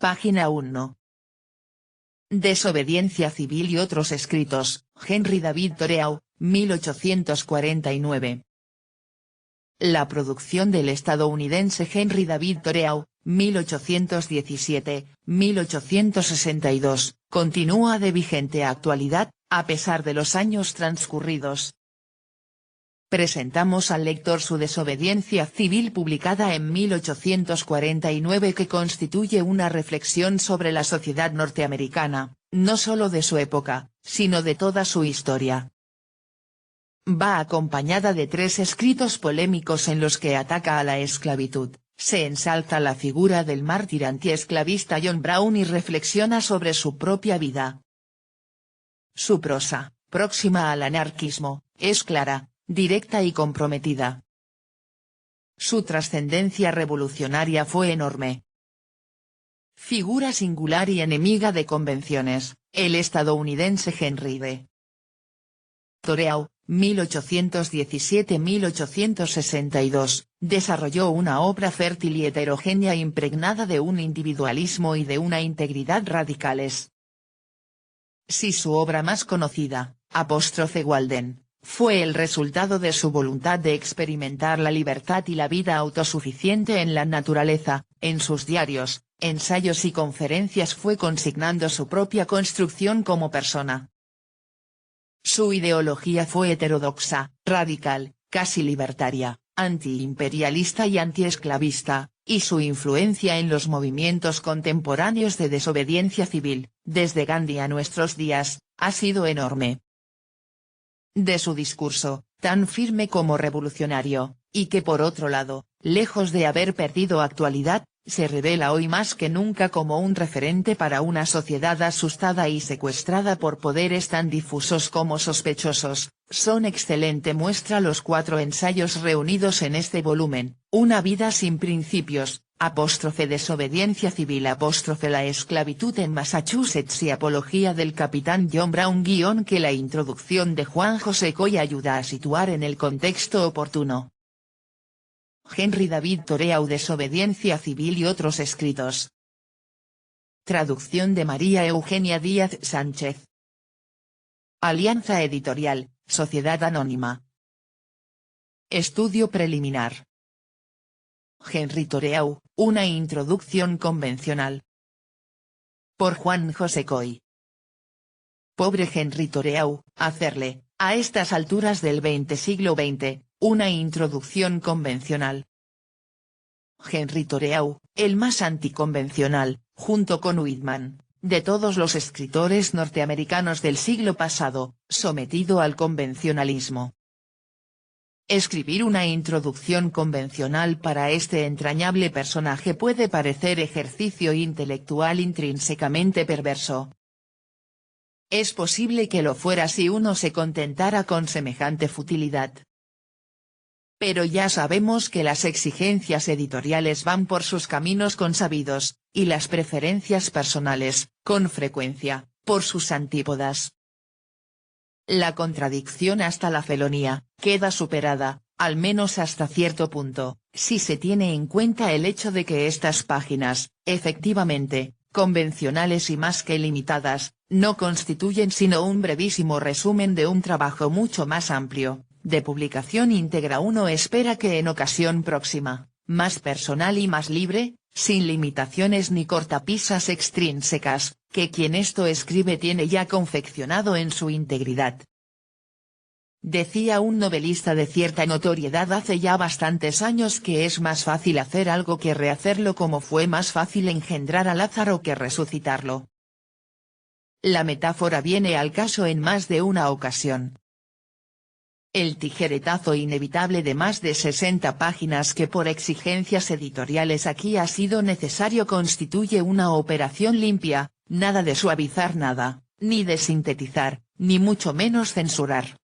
Página 1. Desobediencia civil y otros escritos, Henry David Thoreau, 1849. La producción del estadounidense Henry David Thoreau, 1817-1862, continúa de vigente actualidad, a pesar de los años transcurridos. Presentamos al lector su Desobediencia civil, publicada en 1849, que constituye una reflexión sobre la sociedad norteamericana, no solo de su época, sino de toda su historia. Va acompañada de 3 escritos polémicos en los que ataca a la esclavitud, se ensalza la figura del mártir antiesclavista John Brown y reflexiona sobre su propia vida. Su prosa, próxima al anarquismo, es clara, directa y comprometida. Su trascendencia revolucionaria fue enorme. Figura singular y enemiga de convenciones, el estadounidense Henry D. Thoreau, 1817-1862, desarrolló una obra fértil y heterogénea impregnada de un individualismo y de una integridad radicales. Si su obra más conocida, Walden, fue el resultado de su voluntad de experimentar la libertad y la vida autosuficiente en la naturaleza, en sus diarios, ensayos y conferencias fue consignando su propia construcción como persona. Su ideología fue heterodoxa, radical, casi libertaria, antiimperialista y antiesclavista, y su influencia en los movimientos contemporáneos de desobediencia civil, desde Gandhi a nuestros días, ha sido enorme. De su discurso, tan firme como revolucionario, y que por otro lado, lejos de haber perdido actualidad, se revela hoy más que nunca como un referente para una sociedad asustada y secuestrada por poderes tan difusos como sospechosos, son excelente muestra los 4 ensayos reunidos en este volumen, Una vida sin principios, Desobediencia civil, la esclavitud en Massachusetts y Apología del capitán John Brown _ que la introducción de Juan José Coy ayuda a situar en el contexto oportuno. Henry David Thoreau, Desobediencia civil y otros escritos. Traducción de María Eugenia Díaz Sánchez. Alianza Editorial, Sociedad Anónima. Estudio preliminar. Henry Thoreau, una introducción convencional. Por Juan José Coy. Pobre Henry Thoreau, hacerle, a estas alturas del siglo XX, una introducción convencional. Henry Thoreau, el más anticonvencional, junto con Whitman, de todos los escritores norteamericanos del siglo pasado, sometido al convencionalismo. Escribir una introducción convencional para este entrañable personaje puede parecer ejercicio intelectual intrínsecamente perverso. Es posible que lo fuera si uno se contentara con semejante futilidad. Pero ya sabemos que las exigencias editoriales van por sus caminos consabidos, y las preferencias personales, con frecuencia, por sus antípodas. La contradicción hasta la felonía, queda superada, al menos hasta cierto punto, si se tiene en cuenta el hecho de que estas páginas, efectivamente, convencionales y más que limitadas, no constituyen sino un brevísimo resumen de un trabajo mucho más amplio, de publicación íntegra. Uno espera que en ocasión próxima, más personal y más libre, sin limitaciones ni cortapisas extrínsecas, que quien esto escribe tiene ya confeccionado en su integridad. Decía un novelista de cierta notoriedad hace ya bastantes años que es más fácil hacer algo que rehacerlo, como fue más fácil engendrar a Lázaro que resucitarlo. La metáfora viene al caso en más de una ocasión. El tijeretazo inevitable de más de 60 páginas que por exigencias editoriales aquí ha sido necesario constituye una operación limpia, nada de suavizar nada, ni de sintetizar, ni mucho menos censurar.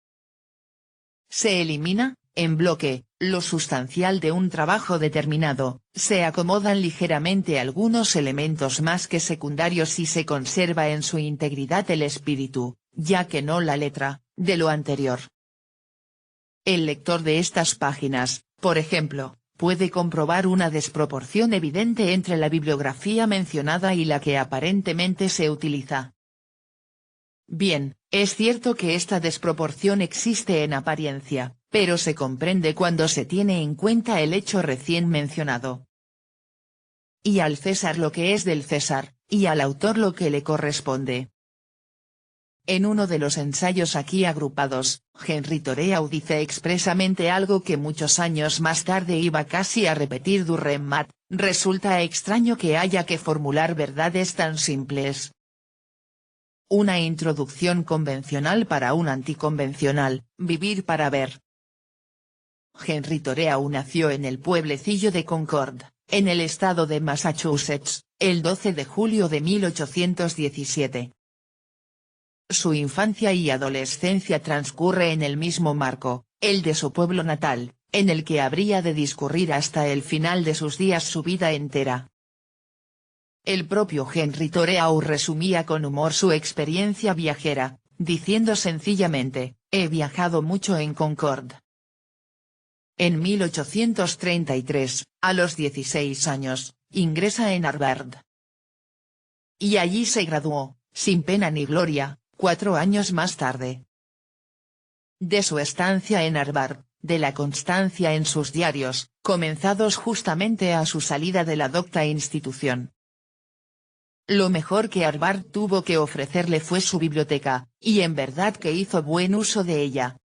Se elimina, en bloque, lo sustancial de un trabajo determinado, se acomodan ligeramente algunos elementos más que secundarios y se conserva en su integridad el espíritu, ya que no la letra, de lo anterior. El lector de estas páginas, por ejemplo, puede comprobar una desproporción evidente entre la bibliografía mencionada y la que aparentemente se utiliza. Bien, es cierto que esta desproporción existe en apariencia, pero se comprende cuando se tiene en cuenta el hecho recién mencionado. Y al César lo que es del César, y al autor lo que le corresponde. En uno de los ensayos aquí agrupados, Henri Thoreau dice expresamente algo que muchos años más tarde iba casi a repetir Durrett: resulta extraño que haya que formular verdades tan simples. Una introducción convencional para un anticonvencional, vivir para ver. Henri Thoreau nació en el pueblecillo de Concord, en el estado de Massachusetts, el 12 de julio de 1817. Su infancia y adolescencia transcurre en el mismo marco, el de su pueblo natal, en el que habría de discurrir hasta el final de sus días su vida entera. El propio Henri Thoreau resumía con humor su experiencia viajera, diciendo sencillamente: he viajado mucho en Concord. En 1833, a los 16 años, ingresa en Harvard. Y allí se graduó, sin pena ni gloria, 4 años más tarde. De su estancia en Harvard, de la constancia en sus diarios, comenzados justamente a su salida de la docta institución. Lo mejor que Harvard tuvo que ofrecerle fue su biblioteca, y en verdad que hizo buen uso de ella.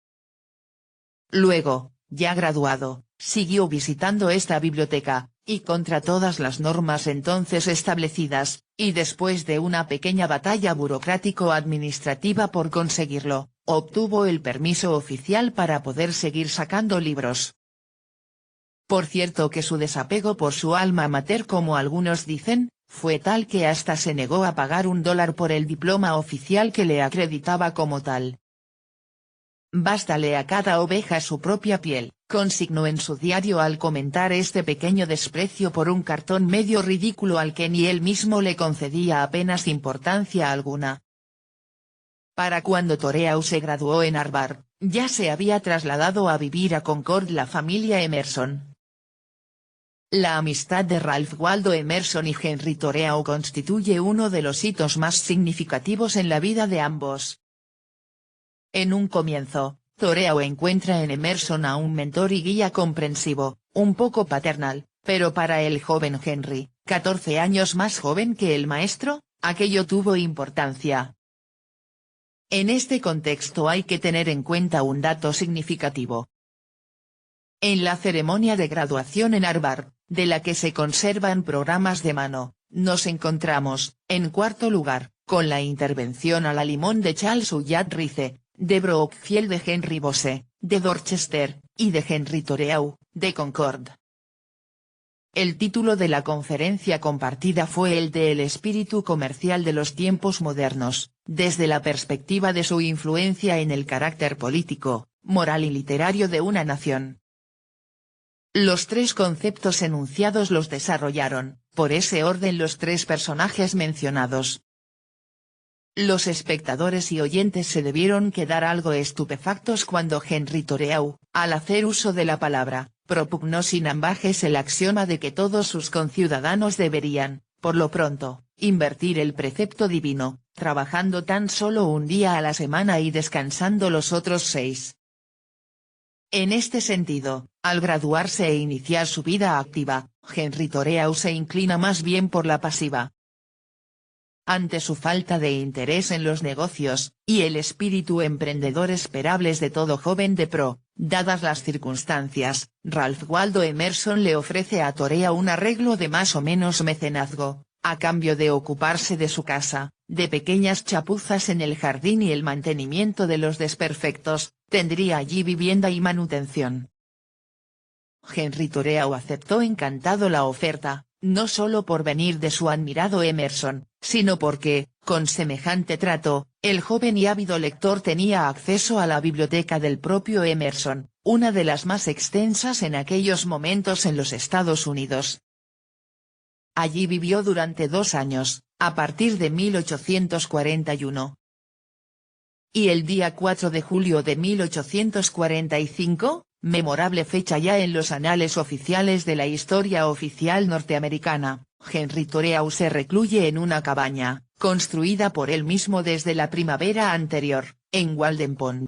Luego, ya graduado, siguió visitando esta biblioteca, y contra todas las normas entonces establecidas, y después de una pequeña batalla burocrático-administrativa por conseguirlo, obtuvo el permiso oficial para poder seguir sacando libros. Por cierto que su desapego por su alma mater, como algunos dicen, fue tal que hasta se negó a pagar $1 por el diploma oficial que le acreditaba como tal. Bástale a cada oveja su propia piel, consignó en su diario al comentar este pequeño desprecio por un cartón medio ridículo al que ni él mismo le concedía apenas importancia alguna. Para cuando Thoreau se graduó en Harvard, ya se había trasladado a vivir a Concord la familia Emerson. La amistad de Ralph Waldo Emerson y Henri Thoreau constituye uno de los hitos más significativos en la vida de ambos. En un comienzo, Thoreau encuentra en Emerson a un mentor y guía comprensivo, un poco paternal, pero para el joven Henry, 14 años más joven que el maestro, aquello tuvo importancia. En este contexto hay que tener en cuenta un dato significativo. En la ceremonia de graduación en Harvard, de la que se conservan programas de mano, nos encontramos, en cuarto lugar, con la intervención a la limón de Charles Ullad Rice, de Brookfield, de Henry Bose, de Dorchester, y de Henri Thoreau, de Concord. El título de la conferencia compartida fue el de El espíritu comercial de los tiempos modernos, desde la perspectiva de su influencia en el carácter político, moral y literario de una nación. Los 3 conceptos enunciados los desarrollaron, por ese orden, los 3 personajes mencionados. Los espectadores y oyentes se debieron quedar algo estupefactos cuando Henri Thoreau, al hacer uso de la palabra, propugnó sin ambages el axioma de que todos sus conciudadanos deberían, por lo pronto, invertir el precepto divino, trabajando tan solo un día a la semana y descansando los otros 6. En este sentido, al graduarse e iniciar su vida activa, Henri Thoreau se inclina más bien por la pasiva. Ante su falta de interés en los negocios, y el espíritu emprendedor esperables de todo joven de pro, dadas las circunstancias, Ralph Waldo Emerson le ofrece a Thoreau un arreglo de más o menos mecenazgo, a cambio de ocuparse de su casa, de pequeñas chapuzas en el jardín y el mantenimiento de los desperfectos, tendría allí vivienda y manutención. Henri Thoreau aceptó encantado la oferta, no solo por venir de su admirado Emerson, sino porque, con semejante trato, el joven y ávido lector tenía acceso a la biblioteca del propio Emerson, una de las más extensas en aquellos momentos en los Estados Unidos. Allí vivió durante 2 años, a partir de 1841. Y el día 4 de julio de 1845, memorable fecha ya en los anales oficiales de la historia oficial norteamericana. Henry Thoreau se recluye en una cabaña, construida por él mismo desde la primavera anterior, en Walden Pond.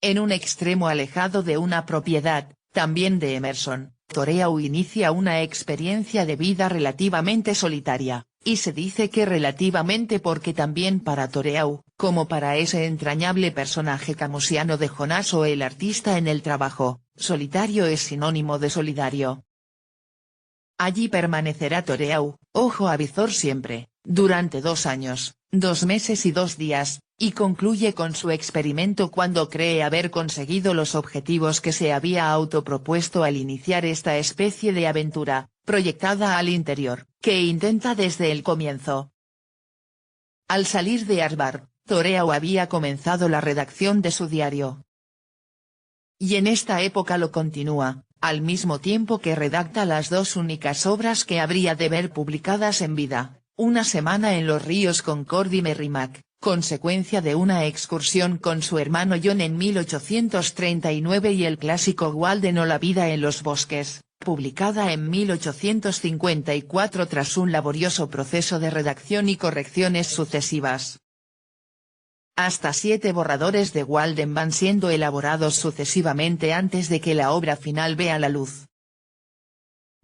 En un extremo alejado de una propiedad, también de Emerson, Thoreau inicia una experiencia de vida relativamente solitaria, y se dice que relativamente porque también para Thoreau, como para ese entrañable personaje camusiano de Jonás o el artista en el trabajo, solitario es sinónimo de solidario. Allí permanecerá Thoreau, ojo avizor siempre, durante 2 años, 2 meses y 2 días, y concluye con su experimento cuando cree haber conseguido los objetivos que se había autopropuesto al iniciar esta especie de aventura, proyectada al interior, que intenta desde el comienzo. Al salir de Harvard, Thoreau había comenzado la redacción de su diario. Y en esta época lo continúa, al mismo tiempo que redacta las 2 únicas obras que habría de ver publicadas en vida, Una semana en los ríos Concord y Merrimack, consecuencia de una excursión con su hermano John en 1839 y el clásico Walden o La vida en los bosques, publicada en 1854 tras un laborioso proceso de redacción y correcciones sucesivas. Hasta 7 borradores de Walden van siendo elaborados sucesivamente antes de que la obra final vea la luz.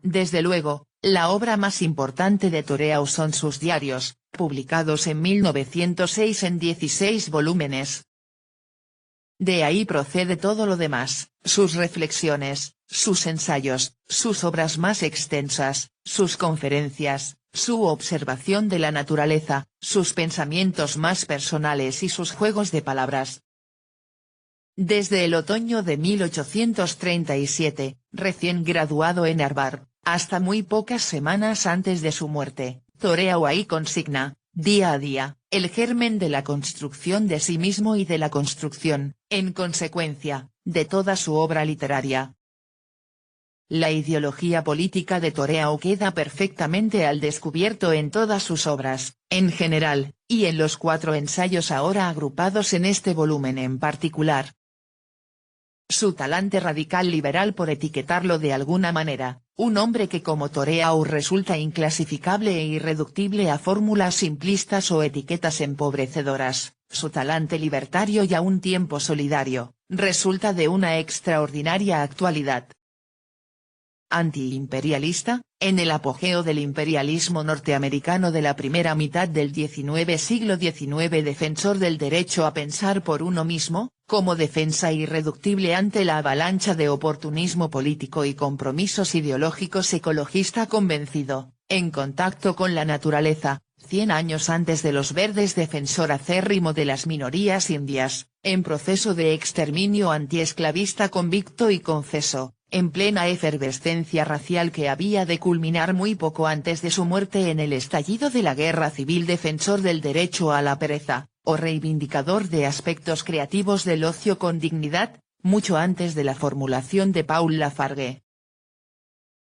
Desde luego, la obra más importante de Thoreau son sus diarios, publicados en 1906 en 16 volúmenes. De ahí procede todo lo demás, sus reflexiones, sus ensayos, sus obras más extensas, sus conferencias, su observación de la naturaleza, sus pensamientos más personales y sus juegos de palabras. Desde el otoño de 1837, recién graduado en Harvard, hasta muy pocas semanas antes de su muerte, Thoreau ahí consigna, día a día, el germen de la construcción de sí mismo y de la construcción, en consecuencia, de toda su obra literaria. La ideología política de Thoreau queda perfectamente al descubierto en todas sus obras, en general, y en los 4 ensayos ahora agrupados en este volumen en particular. Su talante radical liberal por etiquetarlo de alguna manera, un hombre que como Thoreau resulta inclasificable e irreductible a fórmulas simplistas o etiquetas empobrecedoras, su talante libertario y a un tiempo solidario, resulta de una extraordinaria actualidad. Antiimperialista, en el apogeo del imperialismo norteamericano de la primera mitad del siglo XIX, defensor del derecho a pensar por uno mismo, como defensa irreductible ante la avalancha de oportunismo político y compromisos ideológicos, ecologista convencido, en contacto con la naturaleza, 100 años antes de los verdes, defensor acérrimo de las minorías indias, en proceso de exterminio, antiesclavista convicto y confeso, en plena efervescencia racial que había de culminar muy poco antes de su muerte en el estallido de la guerra civil, defensor del derecho a la pereza, o reivindicador de aspectos creativos del ocio con dignidad, mucho antes de la formulación de Paul Lafargue.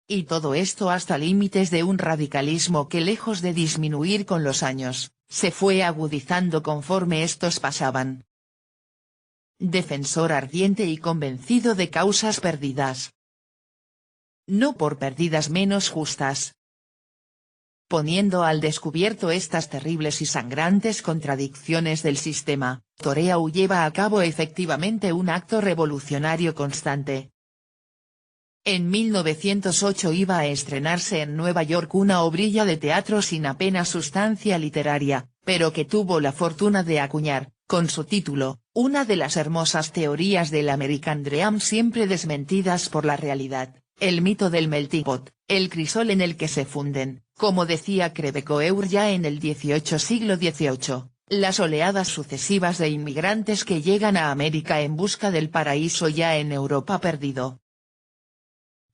Y todo esto hasta límites de un radicalismo que, lejos de disminuir con los años, se fue agudizando conforme estos pasaban. Defensor ardiente y convencido de causas perdidas. No por perdidas menos justas. Poniendo al descubierto estas terribles y sangrantes contradicciones del sistema, Thoreau lleva a cabo efectivamente un acto revolucionario constante. En 1908 iba a estrenarse en Nueva York una obrilla de teatro sin apenas sustancia literaria, pero que tuvo la fortuna de acuñar, con su título, una de las hermosas teorías del American Dream siempre desmentidas por la realidad, el mito del melting pot, el crisol en el que se funden, como decía Crevecoeur ya en el siglo XVIII, las oleadas sucesivas de inmigrantes que llegan a América en busca del paraíso ya en Europa perdido,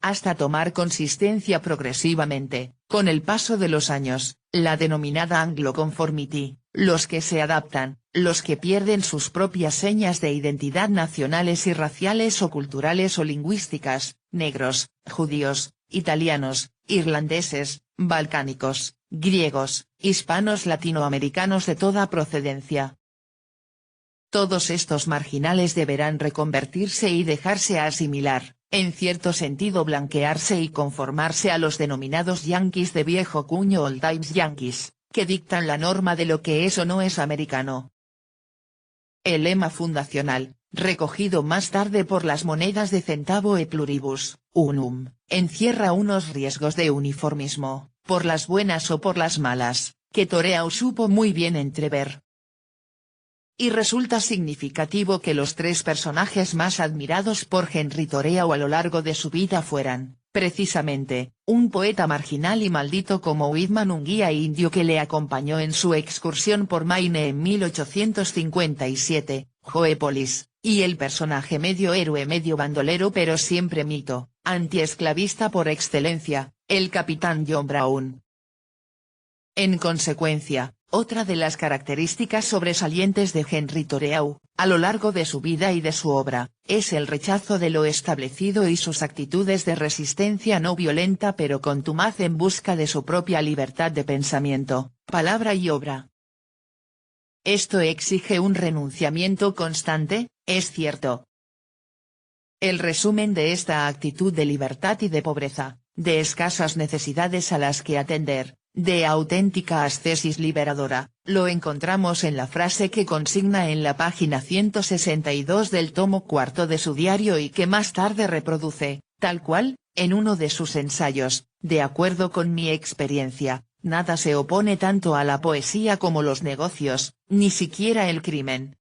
hasta tomar consistencia progresivamente, con el paso de los años, la denominada Anglo-conformity, los que se adaptan, los que pierden sus propias señas de identidad nacionales y raciales o culturales o lingüísticas, negros, judíos, italianos, irlandeses, balcánicos, griegos, hispanos, latinoamericanos de toda procedencia. Todos estos marginales deberán reconvertirse y dejarse asimilar, en cierto sentido blanquearse y conformarse a los denominados yanquis de viejo cuño old times yanquis, que dictan la norma de lo que es o no es americano. El lema fundacional, recogido más tarde por las monedas de centavo e pluribus, unum, encierra unos riesgos de uniformismo, por las buenas o por las malas, que Toreau supo muy bien entrever. Y resulta significativo que los tres personajes más admirados por Henry Toreau a lo largo de su vida fueran, precisamente, un poeta marginal y maldito como Whitman, un guía indio que le acompañó en su excursión por Maine en 1857, Joe Polis, y el personaje medio héroe medio bandolero pero siempre mito, antiesclavista por excelencia, el capitán John Brown. En consecuencia, otra de las características sobresalientes de Henry Toreau, a lo largo de su vida y de su obra, es el rechazo de lo establecido y sus actitudes de resistencia no violenta pero contumaz en busca de su propia libertad de pensamiento, palabra y obra. Esto exige un renunciamiento constante, es cierto. El resumen de esta actitud de libertad y de pobreza, de escasas necesidades a las que atender, de auténtica ascesis liberadora, lo encontramos en la frase que consigna en la página 162 del tomo cuarto de su diario y que más tarde reproduce, tal cual, en uno de sus ensayos: de acuerdo con mi experiencia, nada se opone tanto a la poesía como los negocios, ni siquiera el crimen.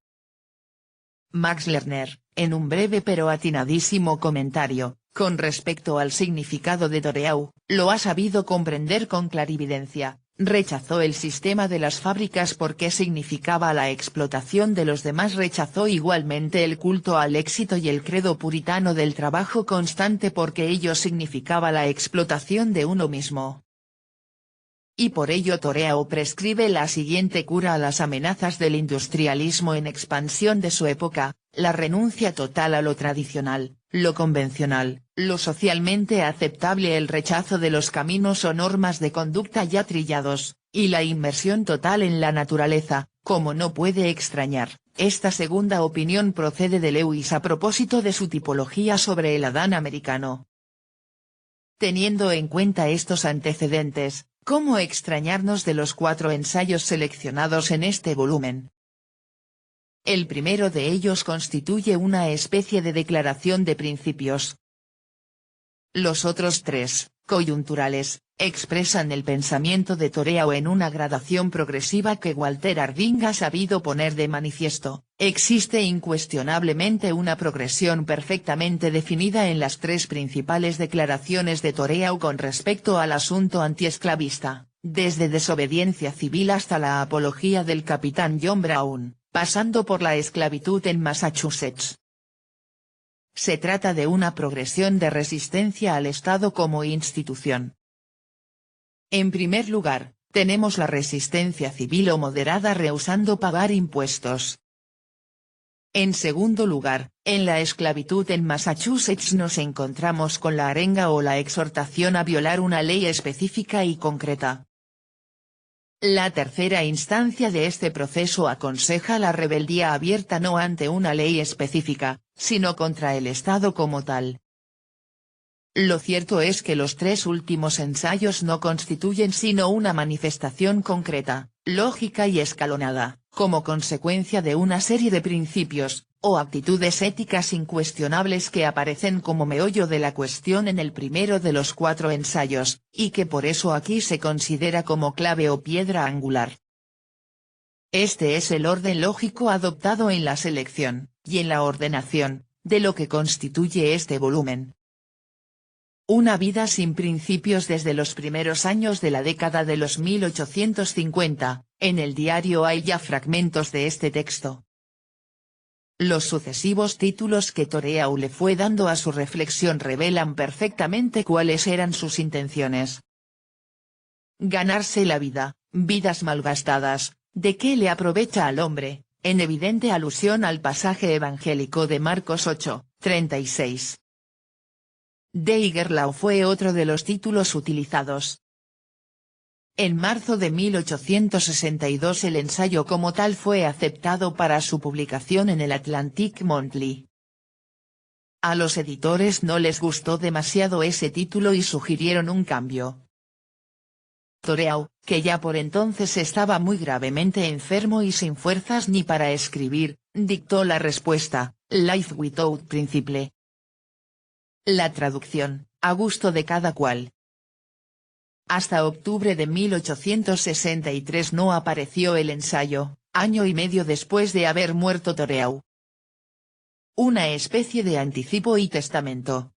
Max Lerner, en un breve pero atinadísimo comentario, con respecto al significado de Toreau, lo ha sabido comprender con clarividencia. Rechazó el sistema de las fábricas porque significaba la explotación de los demás. Rechazó igualmente el culto al éxito y el credo puritano del trabajo constante porque ello significaba la explotación de uno mismo. Y por ello Toreau prescribe la siguiente cura a las amenazas del industrialismo en expansión de su época: la renuncia total a lo tradicional, lo convencional, lo socialmente aceptable, el rechazo de los caminos o normas de conducta ya trillados, y la inmersión total en la naturaleza. Como no puede extrañar, esta segunda opinión procede de Lewis a propósito de su tipología sobre el Adán americano. Teniendo en cuenta estos antecedentes, ¿cómo extrañarnos de los 4 ensayos seleccionados en este volumen? El primero de ellos constituye una especie de declaración de principios. Los otros 3, coyunturales, expresan el pensamiento de Toreau en una gradación progresiva que Walter Harding ha sabido poner de manifiesto. Existe incuestionablemente una progresión perfectamente definida en las 3 principales declaraciones de Toreau con respecto al asunto antiesclavista, desde desobediencia civil hasta la apología del capitán John Brown, pasando por la esclavitud en Massachusetts. Se trata de una progresión de resistencia al Estado como institución. En primer lugar, tenemos la resistencia civil o moderada rehusando pagar impuestos. En segundo lugar, en la esclavitud en Massachusetts nos encontramos con la arenga o la exhortación a violar una ley específica y concreta. La tercera instancia de este proceso aconseja la rebeldía abierta no ante una ley específica, sino contra el Estado como tal. Lo cierto es que los 3 últimos ensayos no constituyen sino una manifestación concreta, lógica y escalonada, como consecuencia de una serie de principios, o actitudes éticas incuestionables que aparecen como meollo de la cuestión en el primero de los 4 ensayos, y que por eso aquí se considera como clave o piedra angular. Este es el orden lógico adoptado en la selección, y en la ordenación, de lo que constituye este volumen. Una vida sin principios desde los primeros años de la década de los 1850, en el diario hay ya fragmentos de este texto. Los sucesivos títulos que Toreau le fue dando a su reflexión revelan perfectamente cuáles eran sus intenciones. Ganarse la vida, vidas malgastadas, ¿de qué le aprovecha al hombre?, en evidente alusión al pasaje evangélico de Marcos 8:36. Deigerlau fue otro de los títulos utilizados. En marzo de 1862 el ensayo como tal fue aceptado para su publicación en el Atlantic Monthly. A los editores no les gustó demasiado ese título y sugirieron un cambio. Thoreau, que ya por entonces estaba muy gravemente enfermo y sin fuerzas ni para escribir, dictó la respuesta, Life Without Principle. La traducción, a gusto de cada cual. Hasta octubre de 1863 no apareció el ensayo, año y medio después de haber muerto Thoreau. Una especie de anticipo y testamento.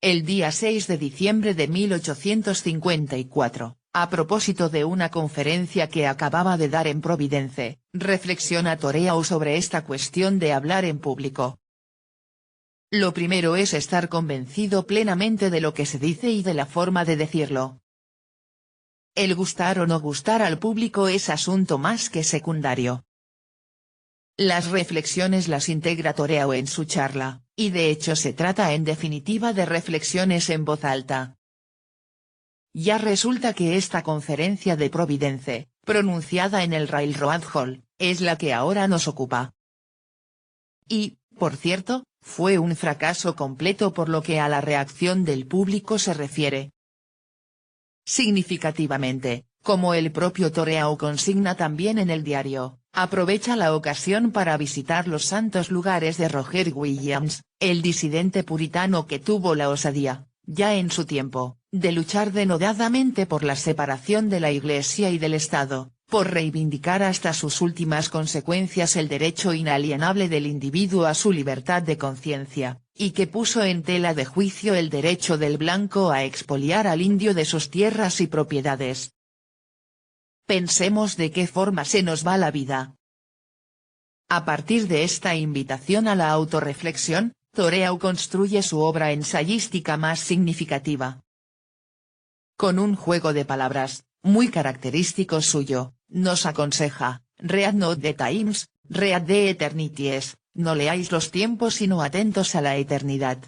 El día 6 de diciembre de 1854, a propósito de una conferencia que acababa de dar en Providence, reflexiona Thoreau sobre esta cuestión de hablar en público. Lo primero es estar convencido plenamente de lo que se dice y de la forma de decirlo. El gustar o no gustar al público es asunto más que secundario. Las reflexiones las integra Thoreau en su charla, y de hecho se trata en definitiva de reflexiones en voz alta. Ya resulta que esta conferencia de Providence, pronunciada en el Railroad Hall, es la que ahora nos ocupa. Y, por cierto, fue un fracaso completo por lo que a la reacción del público se refiere. Significativamente, como el propio Thoreau consigna también en el diario, aprovecha la ocasión para visitar los santos lugares de Roger Williams, el disidente puritano que tuvo la osadía, ya en su tiempo, de luchar denodadamente por la separación de la Iglesia y del Estado, por reivindicar hasta sus últimas consecuencias el derecho inalienable del individuo a su libertad de conciencia, y que puso en tela de juicio el derecho del blanco a expoliar al indio de sus tierras y propiedades. Pensemos de qué forma se nos va la vida. A partir de esta invitación a la autorreflexión, Thoreau construye su obra ensayística más significativa. Con un juego de palabras, muy característico suyo, nos aconseja, read not the times, read the eternities, no leáis los tiempos sino atentos a la eternidad.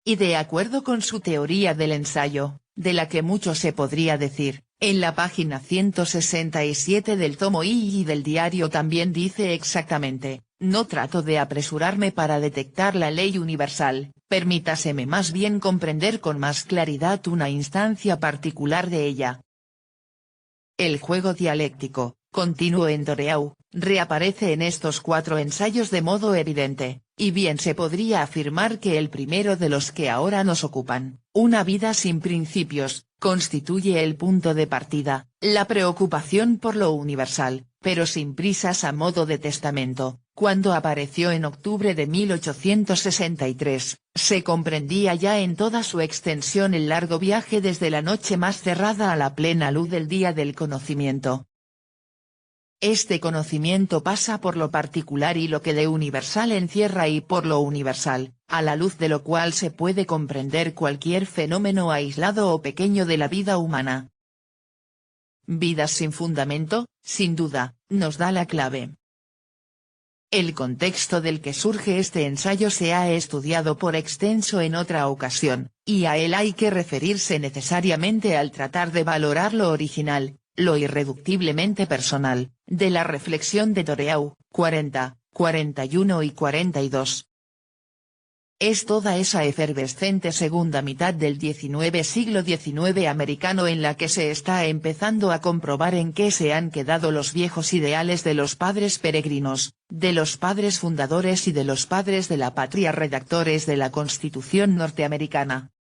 Y de acuerdo con su teoría del ensayo, de la que mucho se podría decir, en la página 167 del tomo I y del diario también dice exactamente, no trato de apresurarme para detectar la ley universal, permítaseme más bien comprender con más claridad una instancia particular de ella. El juego dialéctico, continuo en Thoreau, reaparece en estos 4 ensayos de modo evidente, y bien se podría afirmar que el primero de los que ahora nos ocupan, Una vida sin principios, constituye el punto de partida, la preocupación por lo universal, pero sin prisas a modo de testamento. Cuando apareció en octubre de 1863, se comprendía ya en toda su extensión el largo viaje desde la noche más cerrada a la plena luz del día del conocimiento. Este conocimiento pasa por lo particular y lo que de universal encierra y por lo universal, a la luz de lo cual se puede comprender cualquier fenómeno aislado o pequeño de la vida humana. Vidas sin fundamento, sin duda, nos da la clave. El contexto del que surge este ensayo se ha estudiado por extenso en otra ocasión, y a él hay que referirse necesariamente al tratar de valorar lo original, lo irreductiblemente personal, de la reflexión de Thoreau, 40, 41 y 42. Es toda esa efervescente segunda mitad del siglo XIX americano en la que se está empezando a comprobar en qué se han quedado los viejos ideales de los padres peregrinos, de los padres fundadores y de los padres de la patria redactores de la Constitución norteamericana.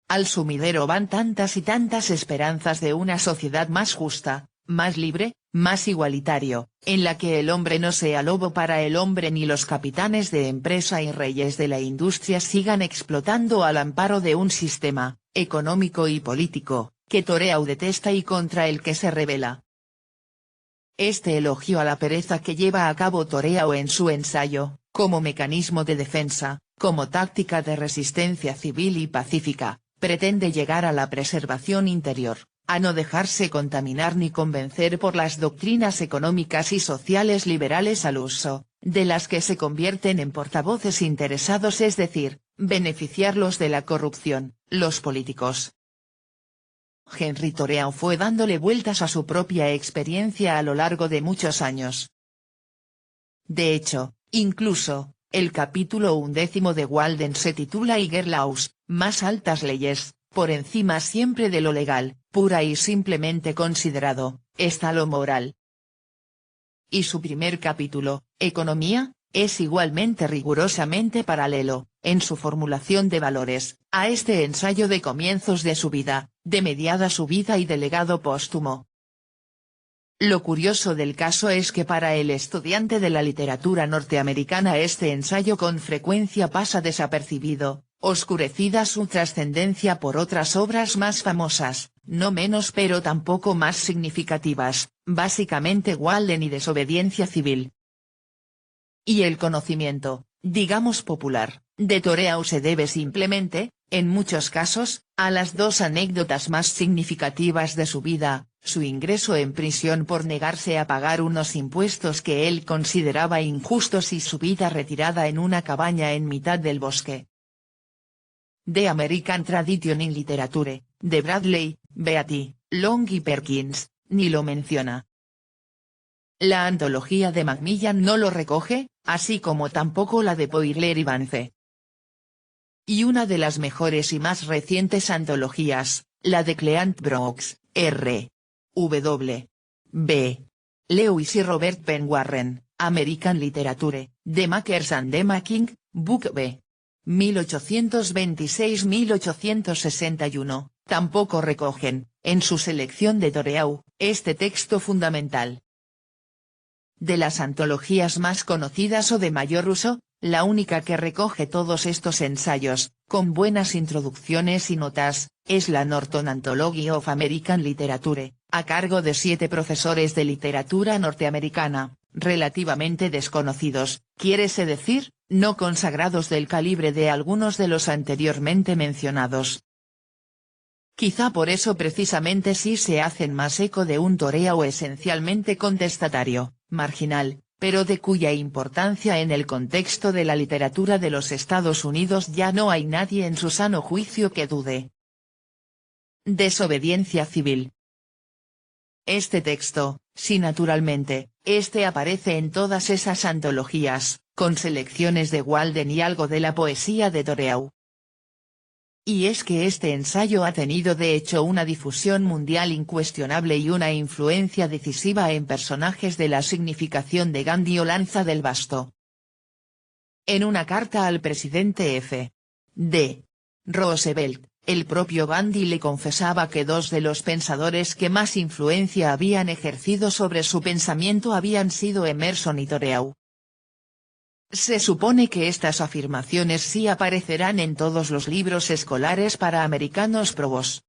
Al sumidero van tantas y tantas esperanzas de una sociedad más justa, más libre, más igualitario, en la que el hombre no sea lobo para el hombre ni los capitanes de empresa y reyes de la industria sigan explotando al amparo de un sistema, económico y político, que Thoreau detesta y contra el que se rebela. Este elogio a la pereza que lleva a cabo Thoreau en su ensayo, como mecanismo de defensa, como táctica de resistencia civil y pacífica, pretende llegar a la preservación interior, a no dejarse contaminar ni convencer por las doctrinas económicas y sociales liberales al uso, de las que se convierten en portavoces interesados, es decir, beneficiarlos de la corrupción, los políticos. Henry Thoreau fue dándole vueltas a su propia experiencia a lo largo de muchos años. De hecho, incluso, el capítulo 11 de Walden se titula Higher Laws, más altas leyes, por encima siempre de lo legal, pura y simplemente considerado, está lo moral. Y su primer capítulo, Economía, es igualmente rigurosamente paralelo, en su formulación de valores, a este ensayo de comienzos de su vida, de mediada su vida y de legado póstumo. Lo curioso del caso es que para el estudiante de la literatura norteamericana este ensayo con frecuencia pasa desapercibido, oscurecida su trascendencia por otras obras más famosas, no menos pero tampoco más significativas, básicamente Walden y Desobediencia Civil. Y el conocimiento, digamos popular, de Thoreau se debe simplemente, en muchos casos, a las dos anécdotas más significativas de su vida, su ingreso en prisión por negarse a pagar unos impuestos que él consideraba injustos y su vida retirada en una cabaña en mitad del bosque. The American Tradition in Literature, de Bradley, Beatty, Long y Perkins, ni lo menciona. La antología de Macmillan no lo recoge, así como tampoco la de Poirier y Vance. Y una de las mejores y más recientes antologías, la de Cleant Brooks, R. W. B. Lewis y Robert Penn Warren, American Literature, The Makers and the Making, Book B. 1826-1861, tampoco recogen, en su selección de Thoreau, este texto fundamental. De las antologías más conocidas o de mayor uso, la única que recoge todos estos ensayos, con buenas introducciones y notas, es la Norton Anthology of American Literature, a cargo de 7 profesores de literatura norteamericana, relativamente desconocidos, quiérese decir, no consagrados del calibre de algunos de los anteriormente mencionados. Quizá por eso precisamente sí se hacen más eco de un Thoreau esencialmente contestatario, marginal, pero de cuya importancia en el contexto de la literatura de los Estados Unidos ya no hay nadie en su sano juicio que dude. Desobediencia civil. Este texto, sí naturalmente, aparece en todas esas antologías, con selecciones de Walden y algo de la poesía de Thoreau. Y es que este ensayo ha tenido de hecho una difusión mundial incuestionable y una influencia decisiva en personajes de la significación de Gandhi o Lanza del Basto. En una carta al presidente F. D. Roosevelt, el propio Gandhi le confesaba que dos de los pensadores que más influencia habían ejercido sobre su pensamiento habían sido Emerson y Thoreau. Se supone que estas afirmaciones sí aparecerán en todos los libros escolares para americanos probos.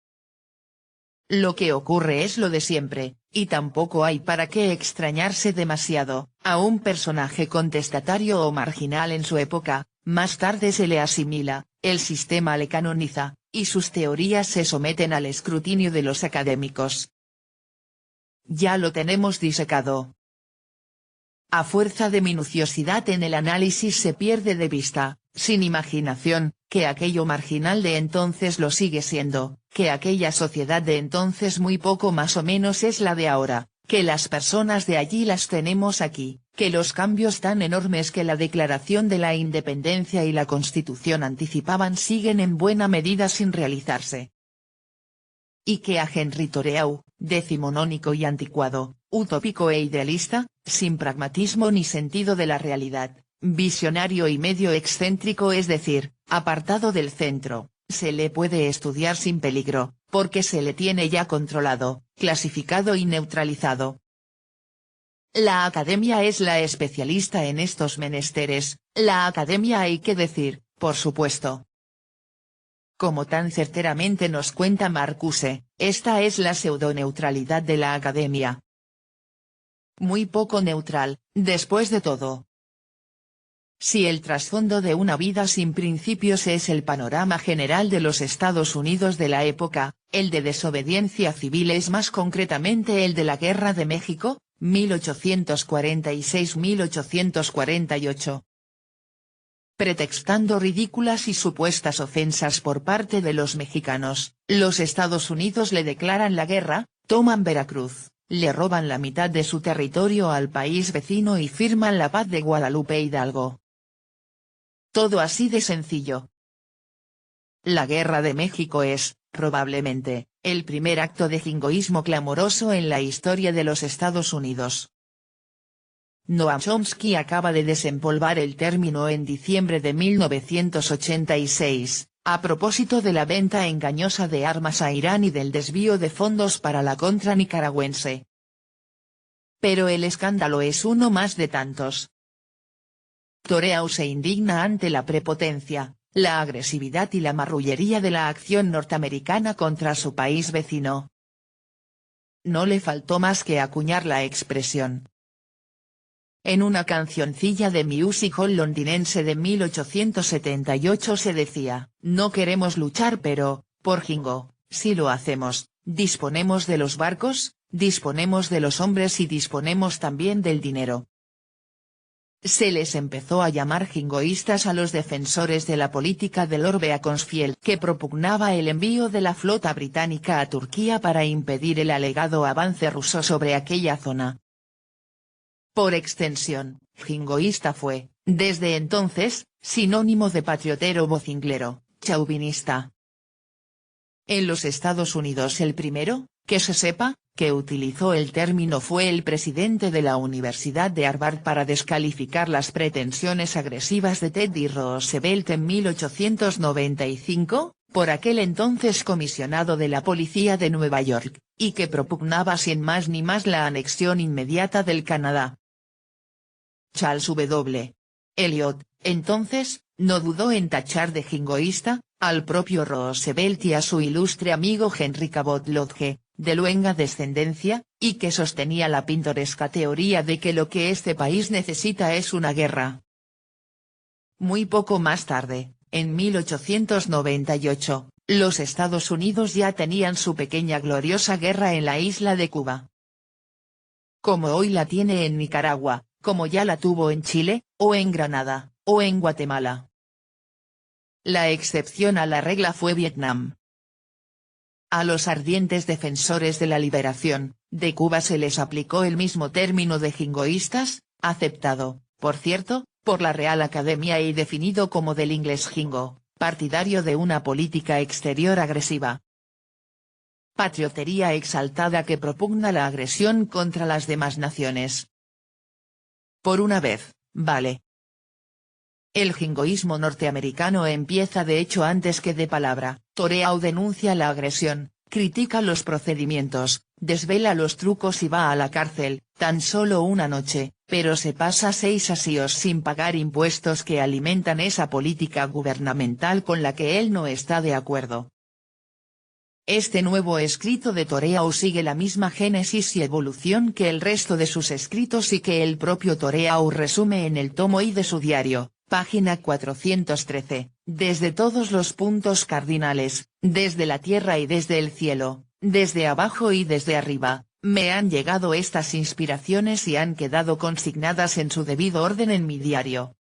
Lo que ocurre es lo de siempre, y tampoco hay para qué extrañarse demasiado, a un personaje contestatario o marginal en su época, más tarde se le asimila, el sistema le canoniza, y sus teorías se someten al escrutinio de los académicos. Ya lo tenemos disecado. A fuerza de minuciosidad en el análisis se pierde de vista, sin imaginación, que aquello marginal de entonces lo sigue siendo, que aquella sociedad de entonces muy poco más o menos es la de ahora, que las personas de allí las tenemos aquí, que los cambios tan enormes que la Declaración de la Independencia y la Constitución anticipaban siguen en buena medida sin realizarse. Y que a Henry Thoreau, decimonónico y anticuado, utópico e idealista, sin pragmatismo ni sentido de la realidad, visionario y medio excéntrico es decir, apartado del centro, se le puede estudiar sin peligro, porque se le tiene ya controlado, clasificado y neutralizado. La Academia es la especialista en estos menesteres, la Academia hay que decir, por supuesto. Como tan certeramente nos cuenta Marcuse, esta es la pseudoneutralidad de la Academia. Muy poco neutral, después de todo. Si el trasfondo de una vida sin principios es el panorama general de los Estados Unidos de la época, el de desobediencia civil es más concretamente el de la Guerra de México, 1846-1848. Pretextando ridículas y supuestas ofensas por parte de los mexicanos, los Estados Unidos le declaran la guerra, toman Veracruz, le roban la mitad de su territorio al país vecino y firman la paz de Guadalupe Hidalgo. Todo así de sencillo. La Guerra de México es, probablemente, el primer acto de jingoísmo clamoroso en la historia de los Estados Unidos. Noam Chomsky acaba de desempolvar el término en diciembre de 1986, a propósito de la venta engañosa de armas a Irán y del desvío de fondos para la contra nicaragüense. Pero el escándalo es uno más de tantos. Toreau se indigna ante la prepotencia, la agresividad y la marrullería de la acción norteamericana contra su país vecino. No le faltó más que acuñar la expresión. En una cancioncilla de music hall londinense de 1878 se decía, no queremos luchar pero, por jingo, si lo hacemos, disponemos de los barcos, disponemos de los hombres y disponemos también del dinero. Se les empezó a llamar jingoístas a los defensores de la política de Lord Beaconsfield que propugnaba el envío de la flota británica a Turquía para impedir el alegado avance ruso sobre aquella zona. Por extensión, jingoísta fue, desde entonces, sinónimo de patriotero vocinglero, chauvinista. En los Estados Unidos el primero, que se sepa, que utilizó el término fue el presidente de la Universidad de Harvard para descalificar las pretensiones agresivas de Teddy Roosevelt en 1895, por aquel entonces comisionado de la Policía de Nueva York, y que propugnaba sin más ni más la anexión inmediata del Canadá. Charles W. Eliot, entonces, no dudó en tachar de jingoísta, al propio Roosevelt y a su ilustre amigo Henry Cabot Lodge, de luenga descendencia, y que sostenía la pintoresca teoría de que lo que este país necesita es una guerra. Muy poco más tarde, en 1898, los Estados Unidos ya tenían su pequeña gloriosa guerra en la isla de Cuba. Como hoy la tiene en Nicaragua, como ya la tuvo en Chile, o en Granada, o en Guatemala. La excepción a la regla fue Vietnam. A los ardientes defensores de la liberación, de Cuba se les aplicó el mismo término de jingoístas, aceptado, por cierto, por la Real Academia y definido como del inglés jingo, partidario de una política exterior agresiva. Patriotería exaltada que propugna la agresión contra las demás naciones. Por una vez, vale. El jingoísmo norteamericano empieza de hecho antes que de palabra. Toreau denuncia la agresión, critica los procedimientos, desvela los trucos y va a la cárcel, tan solo una noche, pero se pasa 6 asíos sin pagar impuestos que alimentan esa política gubernamental con la que él no está de acuerdo. Este nuevo escrito de Toreau sigue la misma génesis y evolución que el resto de sus escritos y que el propio Toreau resume en el tomo I de su diario, página 413, desde todos los puntos cardinales, desde la tierra y desde el cielo, desde abajo y desde arriba, me han llegado estas inspiraciones y han quedado consignadas en su debido orden en mi diario.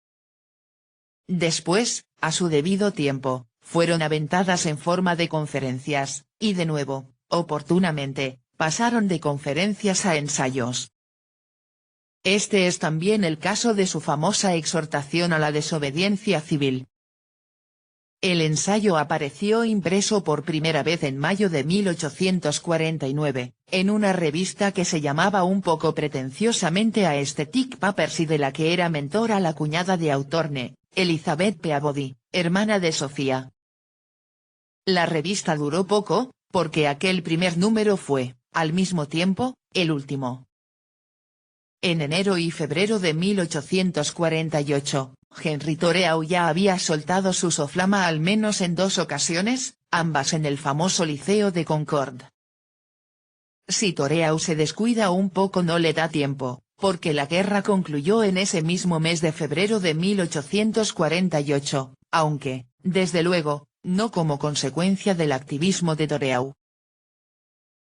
Después, a su debido tiempo, fueron aventadas en forma de conferencias, y de nuevo, oportunamente, pasaron de conferencias a ensayos. Este es también el caso de su famosa exhortación a la desobediencia civil. El ensayo apareció impreso por primera vez en mayo de 1849, en una revista que se llamaba un poco pretenciosamente Aesthetic Papers y de la que era mentora la cuñada de Hawthorne, Elizabeth Peabody, hermana de Sofía. La revista duró poco, porque aquel primer número fue, al mismo tiempo, el último. En enero y febrero de 1848, Henry Toreau ya había soltado su soflama al menos en 2 ocasiones, ambas en el famoso Liceo de Concord. Si Toreau se descuida un poco no le da tiempo, porque la guerra concluyó en ese mismo mes de febrero de 1848, aunque, desde luego, no como consecuencia del activismo de Toreau.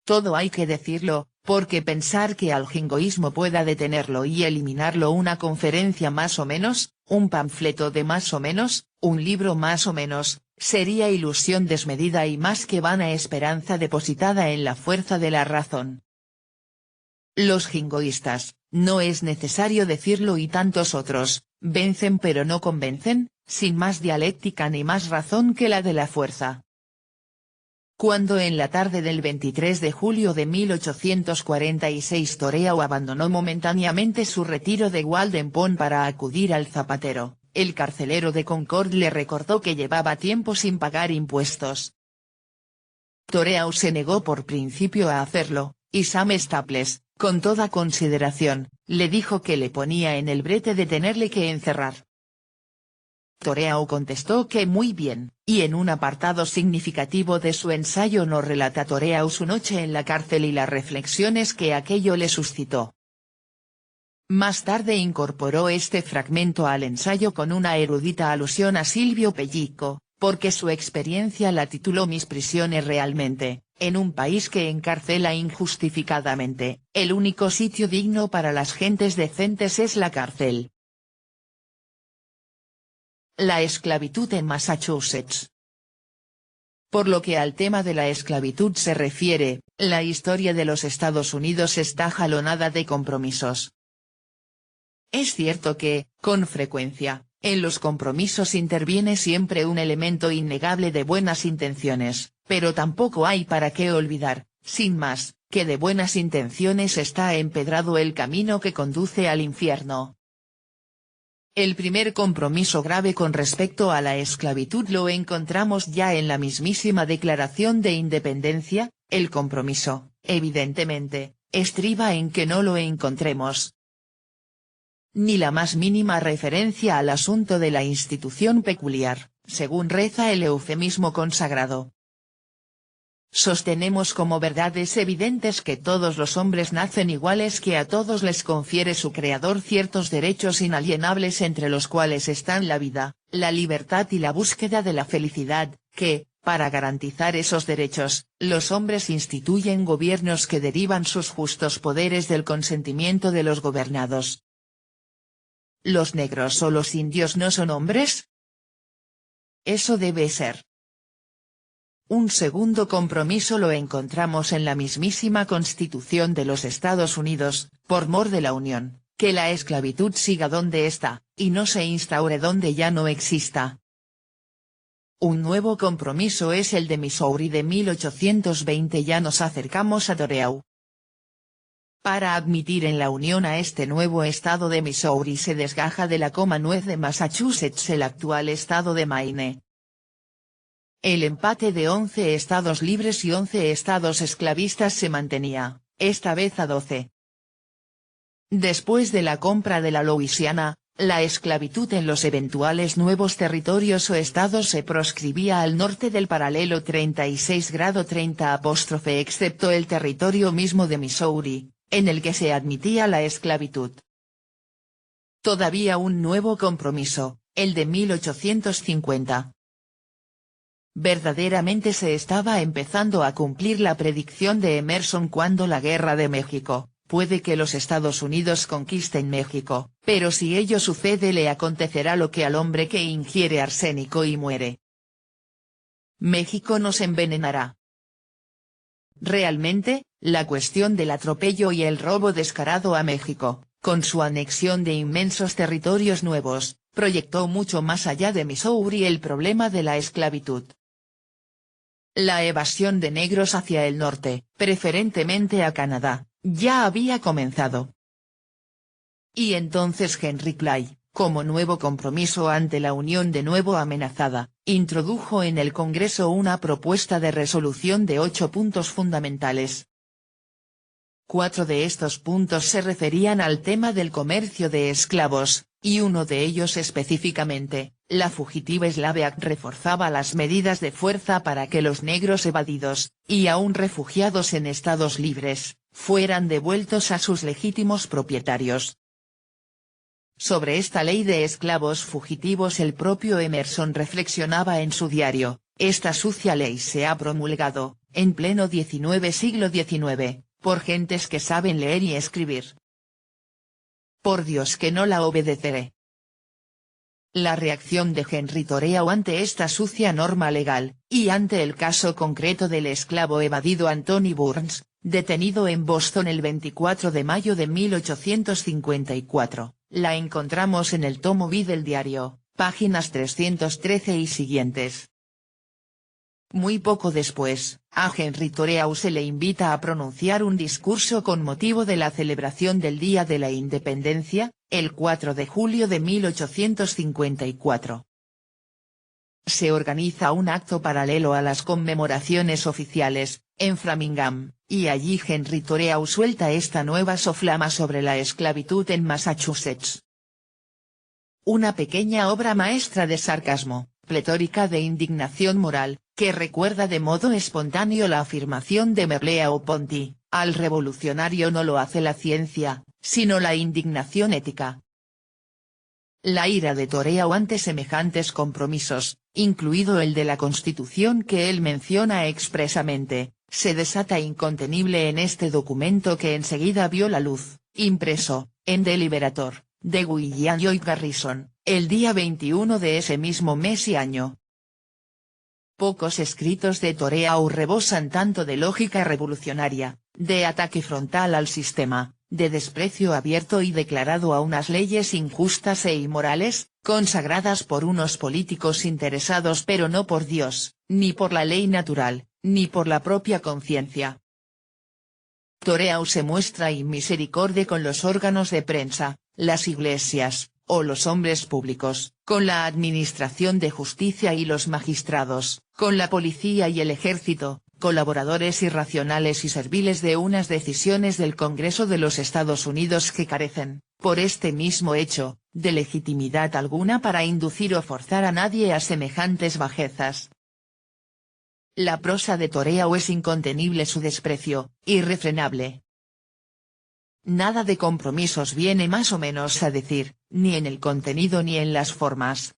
Todo hay que decirlo, porque pensar que al jingoísmo pueda detenerlo y eliminarlo una conferencia más o menos, un panfleto de más o menos, un libro más o menos, sería ilusión desmedida y más que vana esperanza depositada en la fuerza de la razón. Los jingoístas, no es necesario decirlo y tantos otros, vencen pero no convencen, sin más dialéctica ni más razón que la de la fuerza. Cuando en la tarde del 23 de julio de 1846 Toreau abandonó momentáneamente su retiro de Waldenpont para acudir al Zapatero, el carcelero de Concord le recordó que llevaba tiempo sin pagar impuestos. Toreau se negó por principio a hacerlo, y Sam Staples, con toda consideración, le dijo que le ponía en el brete de tenerle que encerrar. Toreau contestó que muy bien, y en un apartado significativo de su ensayo nos relata Toreau su noche en la cárcel y las reflexiones que aquello le suscitó. Más tarde incorporó este fragmento al ensayo con una erudita alusión a Silvio Pellico, porque su experiencia la tituló Mis prisiones realmente, en un país que encarcela injustificadamente, el único sitio digno para las gentes decentes es la cárcel. La esclavitud en Massachusetts. Por lo que al tema de la esclavitud se refiere, la historia de los Estados Unidos está jalonada de compromisos. Es cierto que, con frecuencia, en los compromisos interviene siempre un elemento innegable de buenas intenciones, pero tampoco hay para qué olvidar, sin más, que de buenas intenciones está empedrado el camino que conduce al infierno. El primer compromiso grave con respecto a la esclavitud lo encontramos ya en la mismísima Declaración de Independencia, el compromiso, evidentemente, estriba en que no lo encontremos ni la más mínima referencia al asunto de la institución peculiar, según reza el eufemismo consagrado. Sostenemos como verdades evidentes que todos los hombres nacen iguales, que a todos les confiere su Creador ciertos derechos inalienables entre los cuales están la vida, la libertad y la búsqueda de la felicidad, que, para garantizar esos derechos, los hombres instituyen gobiernos que derivan sus justos poderes del consentimiento de los gobernados. ¿Los negros o los indios no son hombres? Eso debe ser. Un segundo compromiso lo encontramos en la mismísima Constitución de los Estados Unidos, por mor de la Unión, que la esclavitud siga donde está, y no se instaure donde ya no exista. Un nuevo compromiso es el de Missouri de 1820. Ya nos acercamos a Toreau. Para admitir en la Unión a este nuevo estado de Missouri se desgaja de la Commonwealth de Massachusetts el actual estado de Maine. El empate de 11 estados libres y 11 estados esclavistas se mantenía, esta vez a 12. Después de la compra de la Louisiana, la esclavitud en los eventuales nuevos territorios o estados se proscribía al norte del paralelo 36°30', excepto el territorio mismo de Missouri, en el que se admitía la esclavitud. Todavía un nuevo compromiso, el de 1850. Verdaderamente se estaba empezando a cumplir la predicción de Emerson cuando la Guerra de México, puede que los Estados Unidos conquisten México, pero si ello sucede le acontecerá lo que al hombre que ingiere arsénico y muere. México nos envenenará. Realmente, la cuestión del atropello y el robo descarado a México, con su anexión de inmensos territorios nuevos, proyectó mucho más allá de Missouri el problema de la esclavitud. La evasión de negros hacia el norte, preferentemente a Canadá, ya había comenzado. Y entonces Henry Clay, como nuevo compromiso ante la Unión de nuevo amenazada, introdujo en el Congreso una propuesta de resolución de 8 puntos fundamentales. 4 de estos puntos se referían al tema del comercio de esclavos, y uno de ellos específicamente, la Fugitive Slave Act, reforzaba las medidas de fuerza para que los negros evadidos, y aún refugiados en estados libres, fueran devueltos a sus legítimos propietarios. Sobre esta ley de esclavos fugitivos el propio Emerson reflexionaba en su diario: esta sucia ley se ha promulgado, en pleno siglo XIX, por gentes que saben leer y escribir. Por Dios que no la obedeceré. La reacción de Henry Thoreau ante esta sucia norma legal, y ante el caso concreto del esclavo evadido Anthony Burns, detenido en Boston el 24 de mayo de 1854, la encontramos en el tomo B del diario, páginas 313 y siguientes. Muy poco después, a Henry Thoreau se le invita a pronunciar un discurso con motivo de la celebración del Día de la Independencia, el 4 de julio de 1854. Se organiza un acto paralelo a las conmemoraciones oficiales, en Framingham, y allí Henry Thoreau suelta esta nueva soflama sobre la esclavitud en Massachusetts. Una pequeña obra maestra de sarcasmo, pletórica de indignación moral, que recuerda de modo espontáneo la afirmación de Merleau-Ponty, al revolucionario no lo hace la ciencia, sino la indignación ética. La ira de Thoreau ante semejantes compromisos, incluido el de la Constitución que él menciona expresamente, se desata incontenible en este documento que enseguida vio la luz, impreso, en The Liberator, de William Lloyd Garrison, el día 21 de ese mismo mes y año. Pocos escritos de Thoreau rebosan tanto de lógica revolucionaria, de ataque frontal al sistema, de desprecio abierto y declarado a unas leyes injustas e inmorales, consagradas por unos políticos interesados pero no por Dios, ni por la ley natural, ni por la propia conciencia. Thoreau se muestra inmisericorde con los órganos de prensa, las iglesias, o los hombres públicos, con la administración de justicia y los magistrados, con la policía y el ejército, colaboradores irracionales y serviles de unas decisiones del Congreso de los Estados Unidos que carecen, por este mismo hecho, de legitimidad alguna para inducir o forzar a nadie a semejantes bajezas. La prosa de Thoreau es incontenible, su desprecio, irrefrenable. Nada de compromisos viene más o menos a decir, ni en el contenido ni en las formas.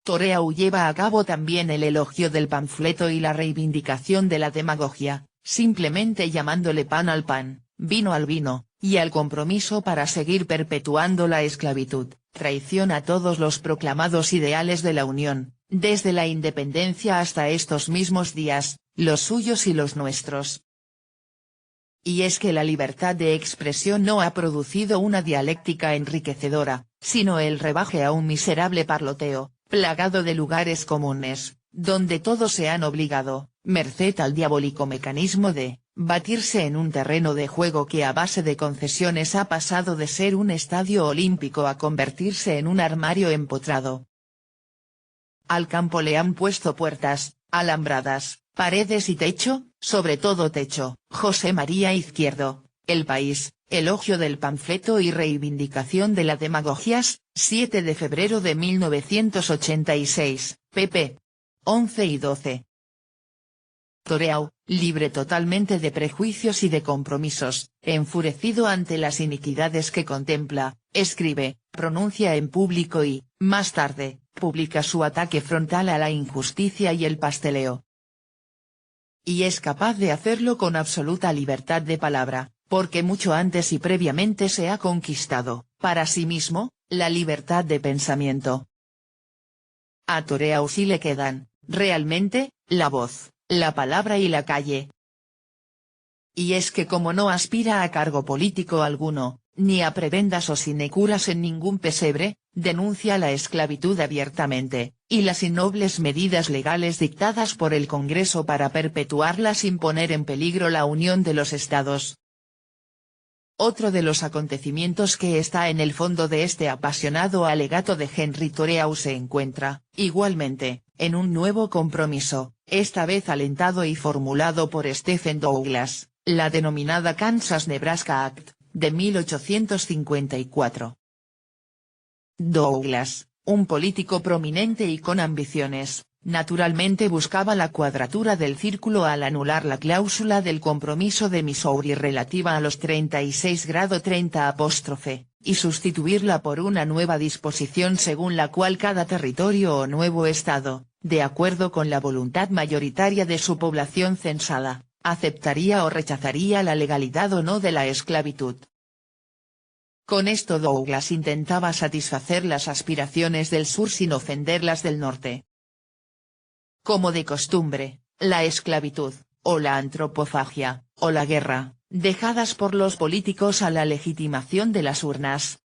Thoreau lleva a cabo también el elogio del panfleto y la reivindicación de la demagogia, simplemente llamándole pan al pan, vino al vino, y al compromiso para seguir perpetuando la esclavitud, traición a todos los proclamados ideales de la Unión, desde la independencia hasta estos mismos días, los suyos y los nuestros. Y es que la libertad de expresión no ha producido una dialéctica enriquecedora, sino el rebaje a un miserable parloteo, plagado de lugares comunes, donde todos se han obligado, merced al diabólico mecanismo de batirse en un terreno de juego que a base de concesiones ha pasado de ser un estadio olímpico a convertirse en un armario empotrado. Al campo le han puesto puertas, alambradas, paredes y techo, sobre todo techo. José María Izquierdo, El País, elogio del panfleto y reivindicación de la demagogías, 7 de febrero de 1986, pp. 11 y 12. Thoreau, libre totalmente de prejuicios y de compromisos, enfurecido ante las iniquidades que contempla, escribe, pronuncia en público y, más tarde, publica su ataque frontal a la injusticia y el pasteleo. Y es capaz de hacerlo con absoluta libertad de palabra, porque mucho antes y previamente se ha conquistado, para sí mismo, la libertad de pensamiento. A Thoreau sí le quedan, realmente, la voz, la palabra y la calle. Y es que como no aspira a cargo político alguno, ni a prebendas o sinecuras en ningún pesebre, denuncia la esclavitud abiertamente, y las innobles medidas legales dictadas por el Congreso para perpetuarla sin poner en peligro la unión de los Estados. Otro de los acontecimientos que está en el fondo de este apasionado alegato de Henry Thoreau se encuentra, igualmente, en un nuevo compromiso, esta vez alentado y formulado por Stephen Douglas, la denominada Kansas-Nebraska Act, de 1854. Douglas, un político prominente y con ambiciones, naturalmente buscaba la cuadratura del círculo al anular la cláusula del compromiso de Missouri relativa a los 36°30', y sustituirla por una nueva disposición según la cual cada territorio o nuevo estado, de acuerdo con la voluntad mayoritaria de su población censada, aceptaría o rechazaría la legalidad o no de la esclavitud. Con esto Douglas intentaba satisfacer las aspiraciones del sur sin ofender las del norte. Como de costumbre, la esclavitud, o la antropofagia, o la guerra, dejadas por los políticos a la legitimación de las urnas.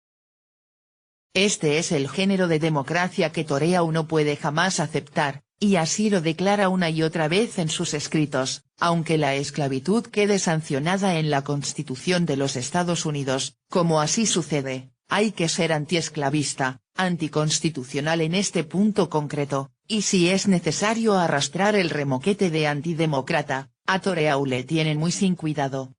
Este es el género de democracia que Thoreau no puede jamás aceptar, y así lo declara una y otra vez en sus escritos, aunque la esclavitud quede sancionada en la Constitución de los Estados Unidos, como así sucede, hay que ser antiesclavista, anticonstitucional en este punto concreto, y si es necesario arrastrar el remoquete de antidemócrata, a Thoreau le tienen muy sin cuidado.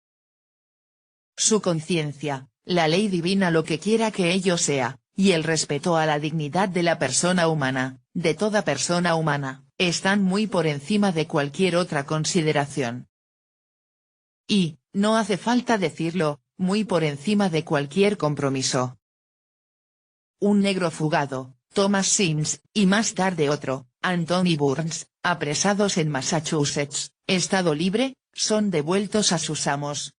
Su conciencia, la ley divina lo que quiera que ello sea, y el respeto a la dignidad de la persona humana, de toda persona humana, están muy por encima de cualquier otra consideración. Y, no hace falta decirlo, muy por encima de cualquier compromiso. Un negro fugado, Thomas Sims, y más tarde otro, Anthony Burns, apresados en Massachusetts, Estado Libre, son devueltos a sus amos.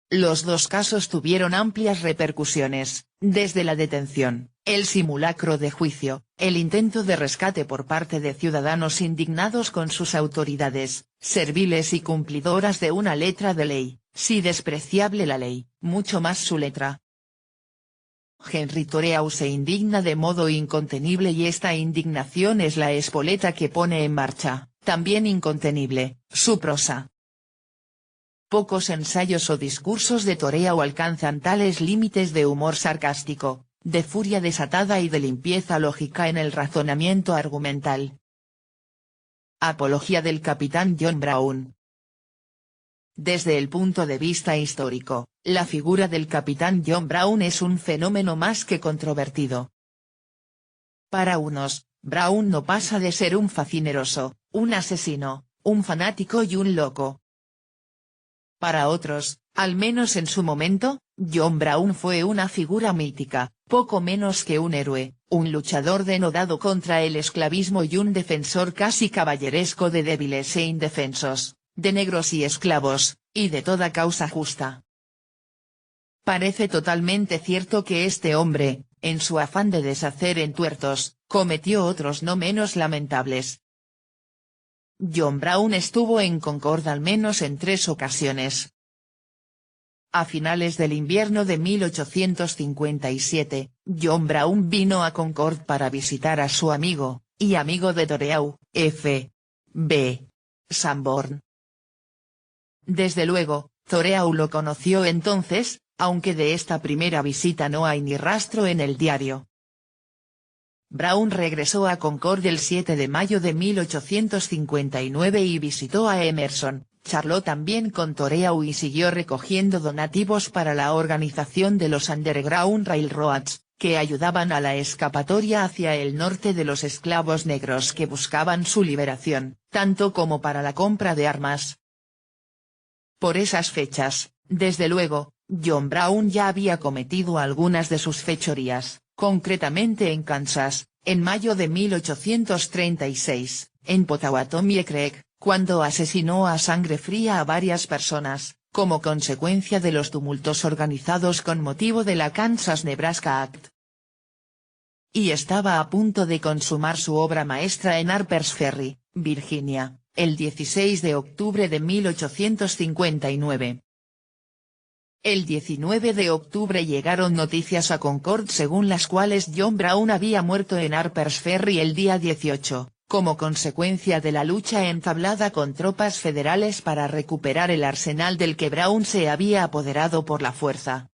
Los dos casos tuvieron amplias repercusiones, desde la detención, el simulacro de juicio, el intento de rescate por parte de ciudadanos indignados con sus autoridades, serviles y cumplidoras de una letra de ley, si despreciable la ley, mucho más su letra. Henry Thoreau se indigna de modo incontenible y esta indignación es la espoleta que pone en marcha, también incontenible, su prosa. Pocos ensayos o discursos de Thoreau alcanzan tales límites de humor sarcástico, de furia desatada y de limpieza lógica en el razonamiento argumental. Apología del capitán John Brown. Desde el punto de vista histórico, la figura del capitán John Brown es un fenómeno más que controvertido. Para unos, Brown no pasa de ser un facineroso, un asesino, un fanático y un loco. Para otros, al menos en su momento, John Brown fue una figura mítica, poco menos que un héroe, un luchador denodado contra el esclavismo y un defensor casi caballeresco de débiles e indefensos, de negros y esclavos, y de toda causa justa. Parece totalmente cierto que este hombre, en su afán de deshacer entuertos, cometió otros no menos lamentables. John Brown estuvo en Concord al menos en 3 ocasiones. A finales del invierno de 1857, John Brown vino a Concord para visitar a su amigo, y amigo de Thoreau, F. B. Sanborn. Desde luego, Thoreau lo conoció entonces, aunque de esta primera visita no hay ni rastro en el diario. Brown regresó a Concord el 7 de mayo de 1859 y visitó a Emerson, charló también con Thoreau y siguió recogiendo donativos para la organización de los Underground Railroads, que ayudaban a la escapatoria hacia el norte de los esclavos negros que buscaban su liberación, tanto como para la compra de armas. Por esas fechas, desde luego, John Brown ya había cometido algunas de sus fechorías, concretamente en Kansas, en mayo de 1836, en Pottawatomie Creek, cuando asesinó a sangre fría a varias personas, como consecuencia de los tumultos organizados con motivo de la Kansas-Nebraska Act. Y estaba a punto de consumar su obra maestra en Harper's Ferry, Virginia, el 16 de octubre de 1859. El 19 de octubre llegaron noticias a Concord según las cuales John Brown había muerto en Harper's Ferry el día 18, como consecuencia de la lucha entablada con tropas federales para recuperar el arsenal del que Brown se había apoderado por la fuerza.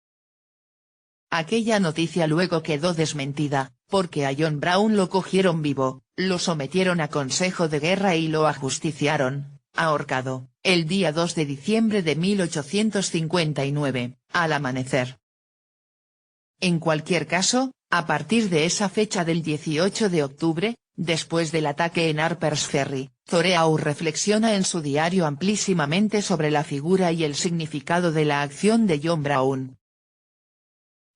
Aquella noticia luego quedó desmentida, porque a John Brown lo cogieron vivo, lo sometieron a consejo de guerra y lo ajusticiaron, ahorcado, el día 2 de diciembre de 1859, al amanecer. En cualquier caso, a partir de esa fecha del 18 de octubre, después del ataque en Harper's Ferry, Thoreau reflexiona en su diario amplísimamente sobre la figura y el significado de la acción de John Brown.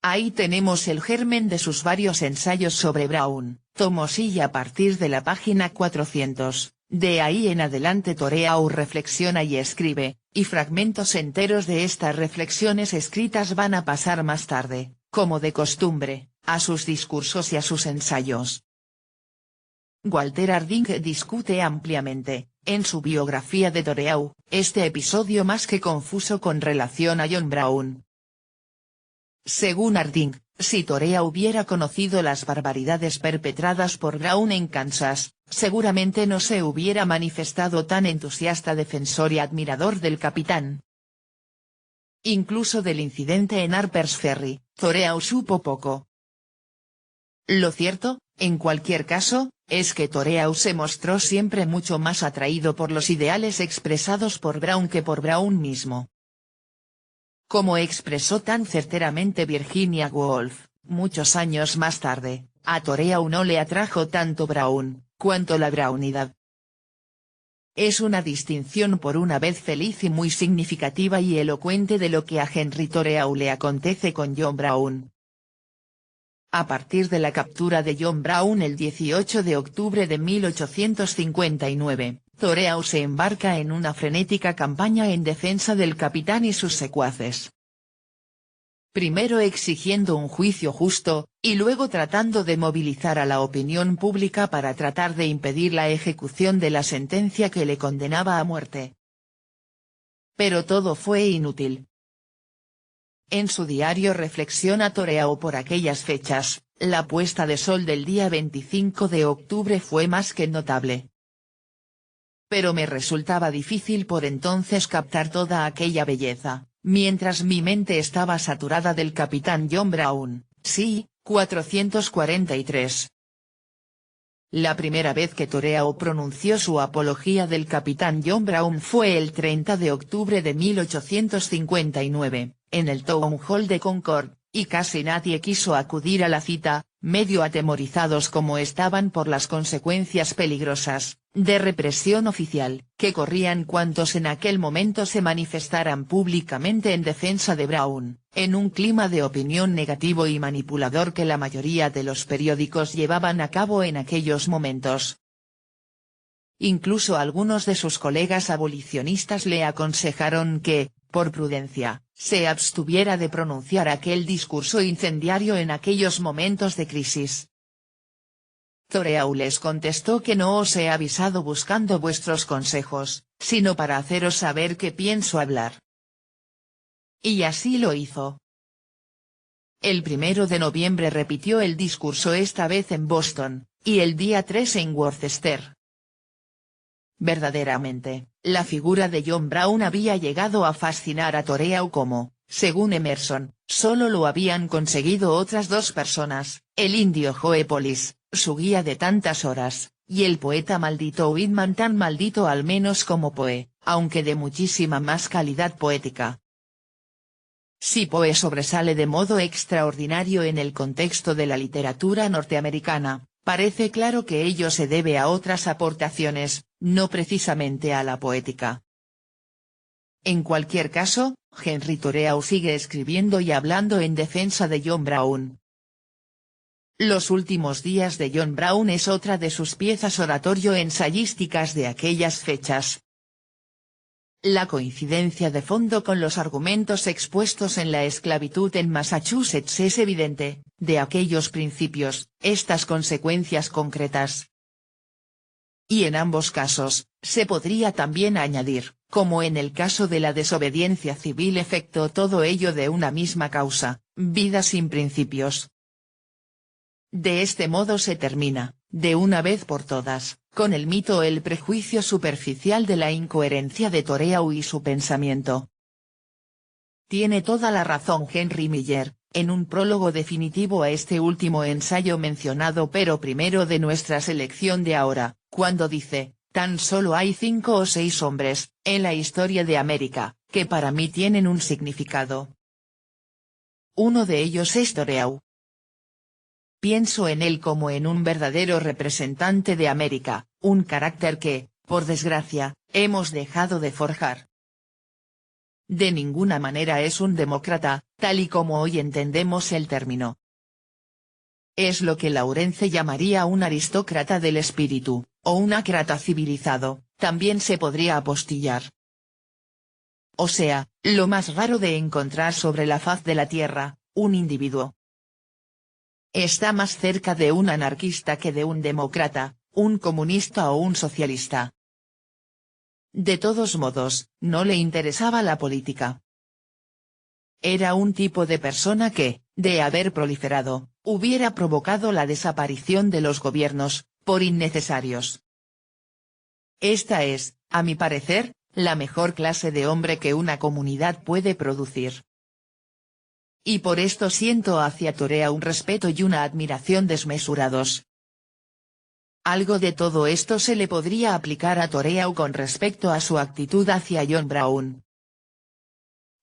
Ahí tenemos el germen de sus varios ensayos sobre Brown, tomos y a partir de la página 400, De ahí en adelante Toreau reflexiona y escribe, y fragmentos enteros de estas reflexiones escritas van a pasar más tarde, como de costumbre, a sus discursos y a sus ensayos. Walter Harding discute ampliamente, en su biografía de Toreau, este episodio más que confuso con relación a John Brown. Según Harding, si Toreau hubiera conocido las barbaridades perpetradas por Brown en Kansas, seguramente no se hubiera manifestado tan entusiasta defensor y admirador del capitán. Incluso del incidente en Harper's Ferry, Toreau supo poco. Lo cierto, en cualquier caso, es que Toreau se mostró siempre mucho más atraído por los ideales expresados por Brown que por Brown mismo. Como expresó tan certeramente Virginia Woolf, muchos años más tarde, a Toreau no le atrajo tanto Brown, cuanto la brownidad. Es una distinción por una vez feliz y muy significativa y elocuente de lo que a Henry Toreau le acontece con John Brown. A partir de la captura de John Brown el 18 de octubre de 1859, Toreau se embarca en una frenética campaña en defensa del capitán y sus secuaces. Primero exigiendo un juicio justo, y luego tratando de movilizar a la opinión pública para tratar de impedir la ejecución de la sentencia que le condenaba a muerte. Pero todo fue inútil. En su diario reflexiona Toreau por aquellas fechas, la puesta de sol del día 25 de octubre fue más que notable. Pero me resultaba difícil por entonces captar toda aquella belleza, mientras mi mente estaba saturada del capitán John Brown, sí, 443. La primera vez que Toreau pronunció su apología del capitán John Brown fue el 30 de octubre de 1859, en el Town Hall de Concord, y casi nadie quiso acudir a la cita, medio atemorizados como estaban por las consecuencias peligrosas, de represión oficial, que corrían cuantos en aquel momento se manifestaran públicamente en defensa de Brown, en un clima de opinión negativo y manipulador que la mayoría de los periódicos llevaban a cabo en aquellos momentos. Incluso algunos de sus colegas abolicionistas le aconsejaron que, por prudencia, se abstuviera de pronunciar aquel discurso incendiario en aquellos momentos de crisis. Toreau les contestó que no os he avisado buscando vuestros consejos, sino para haceros saber que pienso hablar. Y así lo hizo. El 1 de noviembre repitió el discurso esta vez en Boston, y el día 3 en Worcester. Verdaderamente, la figura de John Brown había llegado a fascinar a Toreau como, según Emerson, solo lo habían conseguido otras dos personas, el indio Joe Polis, su guía de tantas horas, y el poeta maldito Whitman, tan maldito al menos como Poe, aunque de muchísima más calidad poética. Si Poe sobresale de modo extraordinario en el contexto de la literatura norteamericana, parece claro que ello se debe a otras aportaciones, no precisamente a la poética. En cualquier caso, Henry Toreau sigue escribiendo y hablando en defensa de John Brown. Los últimos días de John Brown es otra de sus piezas oratorio-ensayísticas de aquellas fechas. La coincidencia de fondo con los argumentos expuestos en la esclavitud en Massachusetts es evidente, de aquellos principios, estas consecuencias concretas. Y en ambos casos, se podría también añadir, como en el caso de la desobediencia civil, efecto todo ello de una misma causa, vida sin principios. De este modo se termina, de una vez por todas, con el mito o el prejuicio superficial de la incoherencia de Toreau y su pensamiento. Tiene toda la razón Henry Miller, en un prólogo definitivo a este último ensayo mencionado pero primero de nuestra selección de ahora, cuando dice, tan solo hay 5 o 6 hombres, en la historia de América, que para mí tienen un significado. Uno de ellos es Toreau. Pienso en él como en un verdadero representante de América, un carácter que, por desgracia, hemos dejado de forjar. De ninguna manera es un demócrata, tal y como hoy entendemos el término. Es lo que Lawrence llamaría un aristócrata del espíritu, o un ácrata civilizado, también se podría apostillar. O sea, lo más raro de encontrar sobre la faz de la Tierra, un individuo. Está más cerca de un anarquista que de un demócrata, un comunista o un socialista. De todos modos, no le interesaba la política. Era un tipo de persona que, de haber proliferado, hubiera provocado la desaparición de los gobiernos, por innecesarios. Esta es, a mi parecer, la mejor clase de hombre que una comunidad puede producir. Y por esto siento hacia Torea un respeto y una admiración desmesurados. Algo de todo esto se le podría aplicar a Toreau con respecto a su actitud hacia John Brown.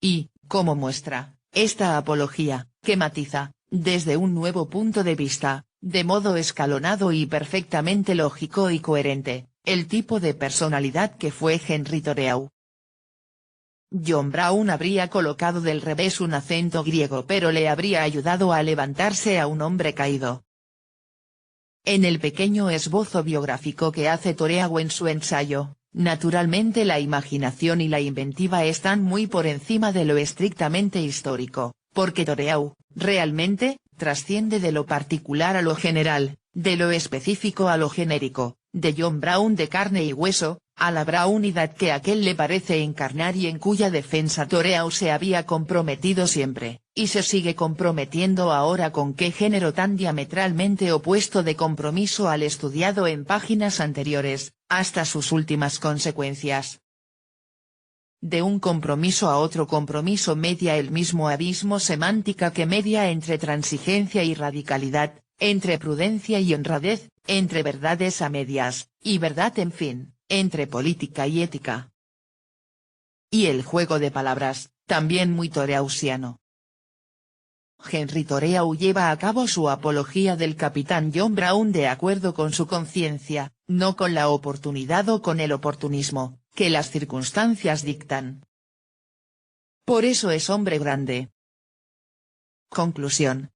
Y, como muestra, esta apología, que matiza, desde un nuevo punto de vista, de modo escalonado y perfectamente lógico y coherente, el tipo de personalidad que fue Henry Toreau. John Brown habría colocado del revés un acento griego pero le habría ayudado a levantarse a un hombre caído. En el pequeño esbozo biográfico que hace Toreau en su ensayo, naturalmente la imaginación y la inventiva están muy por encima de lo estrictamente histórico, porque Toreau, realmente, trasciende de lo particular a lo general, de lo específico a lo genérico, de John Brown de carne y hueso, a la Brownidad que aquel le parece encarnar y en cuya defensa Toreau se había comprometido siempre, y se sigue comprometiendo ahora. Con qué género tan diametralmente opuesto de compromiso al estudiado en páginas anteriores, hasta sus últimas consecuencias. De un compromiso a otro compromiso media el mismo abismo semántica que media entre transigencia y radicalidad, entre prudencia y honradez, entre verdades a medias, y verdad en fin, entre política y ética. Y el juego de palabras, también muy toreausiano. Henry Toreau lleva a cabo su apología del capitán John Brown de acuerdo con su conciencia, no con la oportunidad o con el oportunismo, que las circunstancias dictan. Por eso es hombre grande. Conclusión.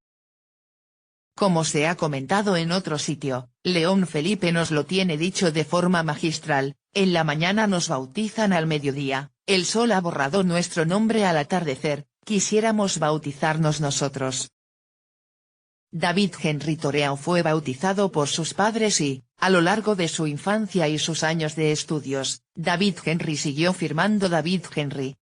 Como se ha comentado en otro sitio, León Felipe nos lo tiene dicho de forma magistral: en la mañana nos bautizan al mediodía, el sol ha borrado nuestro nombre al atardecer, quisiéramos bautizarnos nosotros. David Henry Toreau fue bautizado por sus padres y, a lo largo de su infancia y sus años de estudios, David Henry siguió firmando David Henry.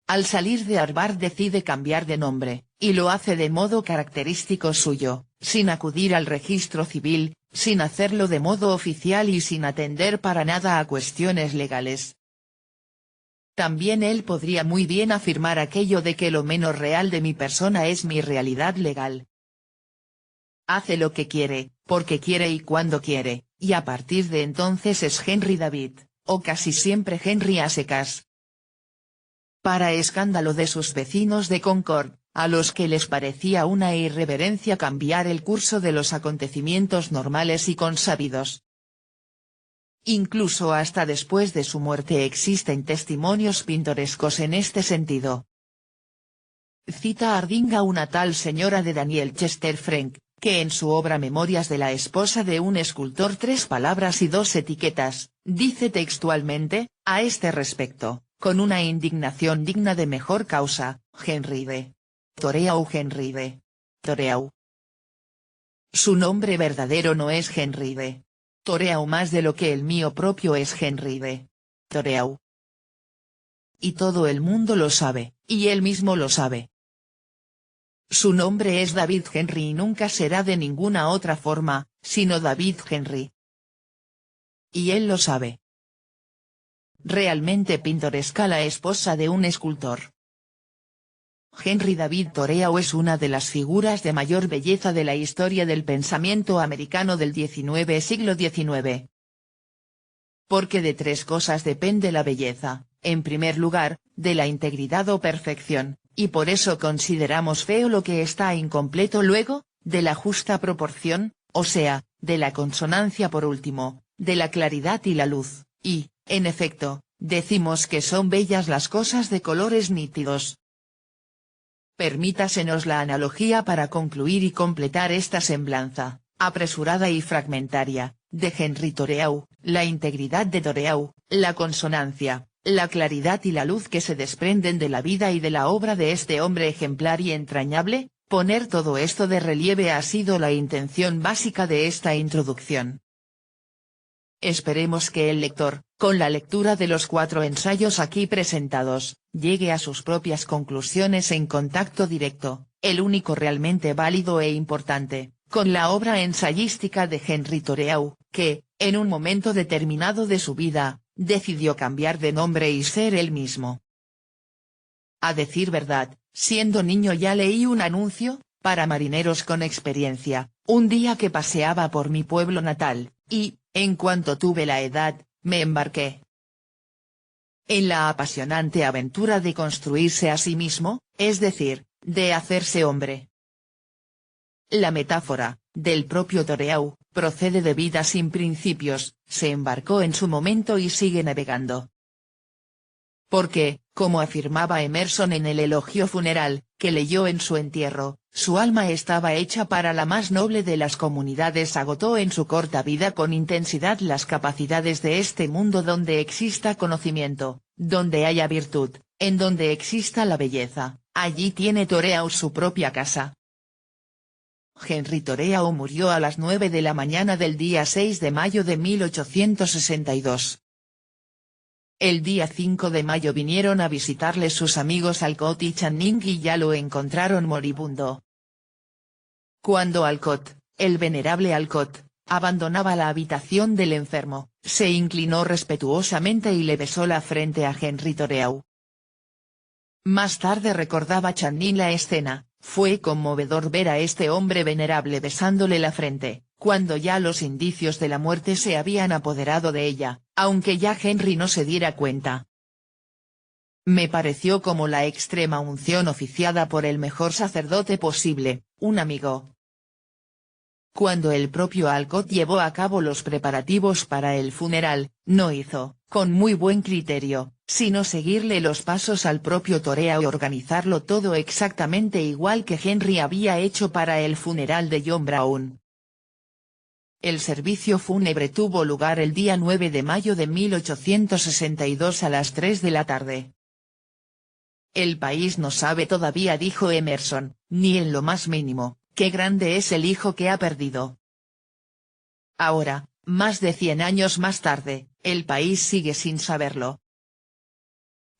Al salir de Harvard decide cambiar de nombre, y lo hace de modo característico suyo, sin acudir al registro civil, sin hacerlo de modo oficial y sin atender para nada a cuestiones legales. También él podría muy bien afirmar aquello de que lo menos real de mi persona es mi realidad legal. Hace lo que quiere, porque quiere y cuando quiere, y a partir de entonces es Henry David, o casi siempre Henry a secas. Para escándalo de sus vecinos de Concord, a los que les parecía una irreverencia cambiar el curso de los acontecimientos normales y consabidos. Incluso hasta después de su muerte existen testimonios pintorescos en este sentido. Cita Harding a una tal señora de Daniel Chester Frank, que en su obra Memorias de la esposa de un escultor 3 palabras y 2 etiquetas, dice textualmente, a este respecto, con una indignación digna de mejor causa: Henry D. Toreau. Henry D. Toreau. Su nombre verdadero no es Henry D. Toreau más de lo que el mío propio es Henry D. Toreau. Y todo el mundo lo sabe, y él mismo lo sabe. Su nombre es David Henry y nunca será de ninguna otra forma, sino David Henry. Y él lo sabe. Realmente pintoresca la esposa de un escultor. Henry David Toreau es una de las figuras de mayor belleza de la historia del pensamiento americano del siglo XIX. Porque de 3 cosas depende la belleza: en primer lugar, de la integridad o perfección, y por eso consideramos feo lo que está incompleto; luego, de la justa proporción, o sea, de la consonancia; por último, de la claridad y la luz, y, en efecto, decimos que son bellas las cosas de colores nítidos. Permítasenos la analogía para concluir y completar esta semblanza. apresurada y fragmentaria, de Henri Thoreau, la integridad de Thoreau, la consonancia, la claridad y la luz que se desprenden de la vida y de la obra de este hombre ejemplar y entrañable, poner todo esto de relieve ha sido la intención básica de esta introducción. Esperemos que el lector, con la lectura de los 4 ensayos aquí presentados, llegue a sus propias conclusiones en contacto directo, el único realmente válido e importante, con la obra ensayística de Henri Thoreau, que, en un momento determinado de su vida, decidió cambiar de nombre y ser él mismo. A decir verdad, siendo niño ya leí un anuncio, para marineros con experiencia, un día que paseaba por mi pueblo natal, y, en cuanto tuve la edad, me embarqué en la apasionante aventura de construirse a sí mismo, es decir, de hacerse hombre. La metáfora, del propio Thoreau, procede de vida sin principios, se embarcó en su momento y sigue navegando. Porque, como afirmaba Emerson en el elogio funeral, que leyó en su entierro, su alma estaba hecha para la más noble de las comunidades, agotó en su corta vida con intensidad las capacidades de este mundo donde exista conocimiento, donde haya virtud, en donde exista la belleza, allí tiene Thoreau su propia casa. Henri Thoreau murió a las 9 de la mañana del día 6 de mayo de 1862. El día 5 de mayo vinieron a visitarle sus amigos Alcott y Channing y ya lo encontraron moribundo. Cuando Alcott, el venerable Alcott, abandonaba la habitación del enfermo, se inclinó respetuosamente y le besó la frente a Henri Thoreau. Más tarde recordaba Channing la escena, fue conmovedor ver a este hombre venerable besándole la frente, cuando ya los indicios de la muerte se habían apoderado de ella, aunque ya Henry no se diera cuenta. Me pareció como la extrema unción oficiada por el mejor sacerdote posible, un amigo. Cuando el propio Alcott llevó a cabo los preparativos para el funeral, no hizo, con muy buen criterio, sino seguirle los pasos al propio Thoreau y organizarlo todo exactamente igual que Henry había hecho para el funeral de John Brown. El servicio fúnebre tuvo lugar el día 9 de mayo de 1862 a las 3 de la tarde. El país no sabe todavía, dijo Emerson, ni en lo más mínimo, qué grande es el hijo que ha perdido. Ahora, más de 100 años más tarde, el país sigue sin saberlo.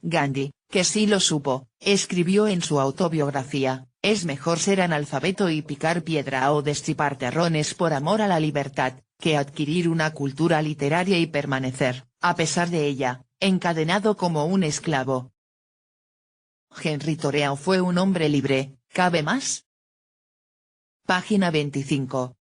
Gandhi, que sí lo supo, escribió en su autobiografía, es mejor ser analfabeto y picar piedra o destripar terrones por amor a la libertad, que adquirir una cultura literaria y permanecer, a pesar de ella, encadenado como un esclavo. Henri Thoreau fue un hombre libre, ¿cabe más? Página 25.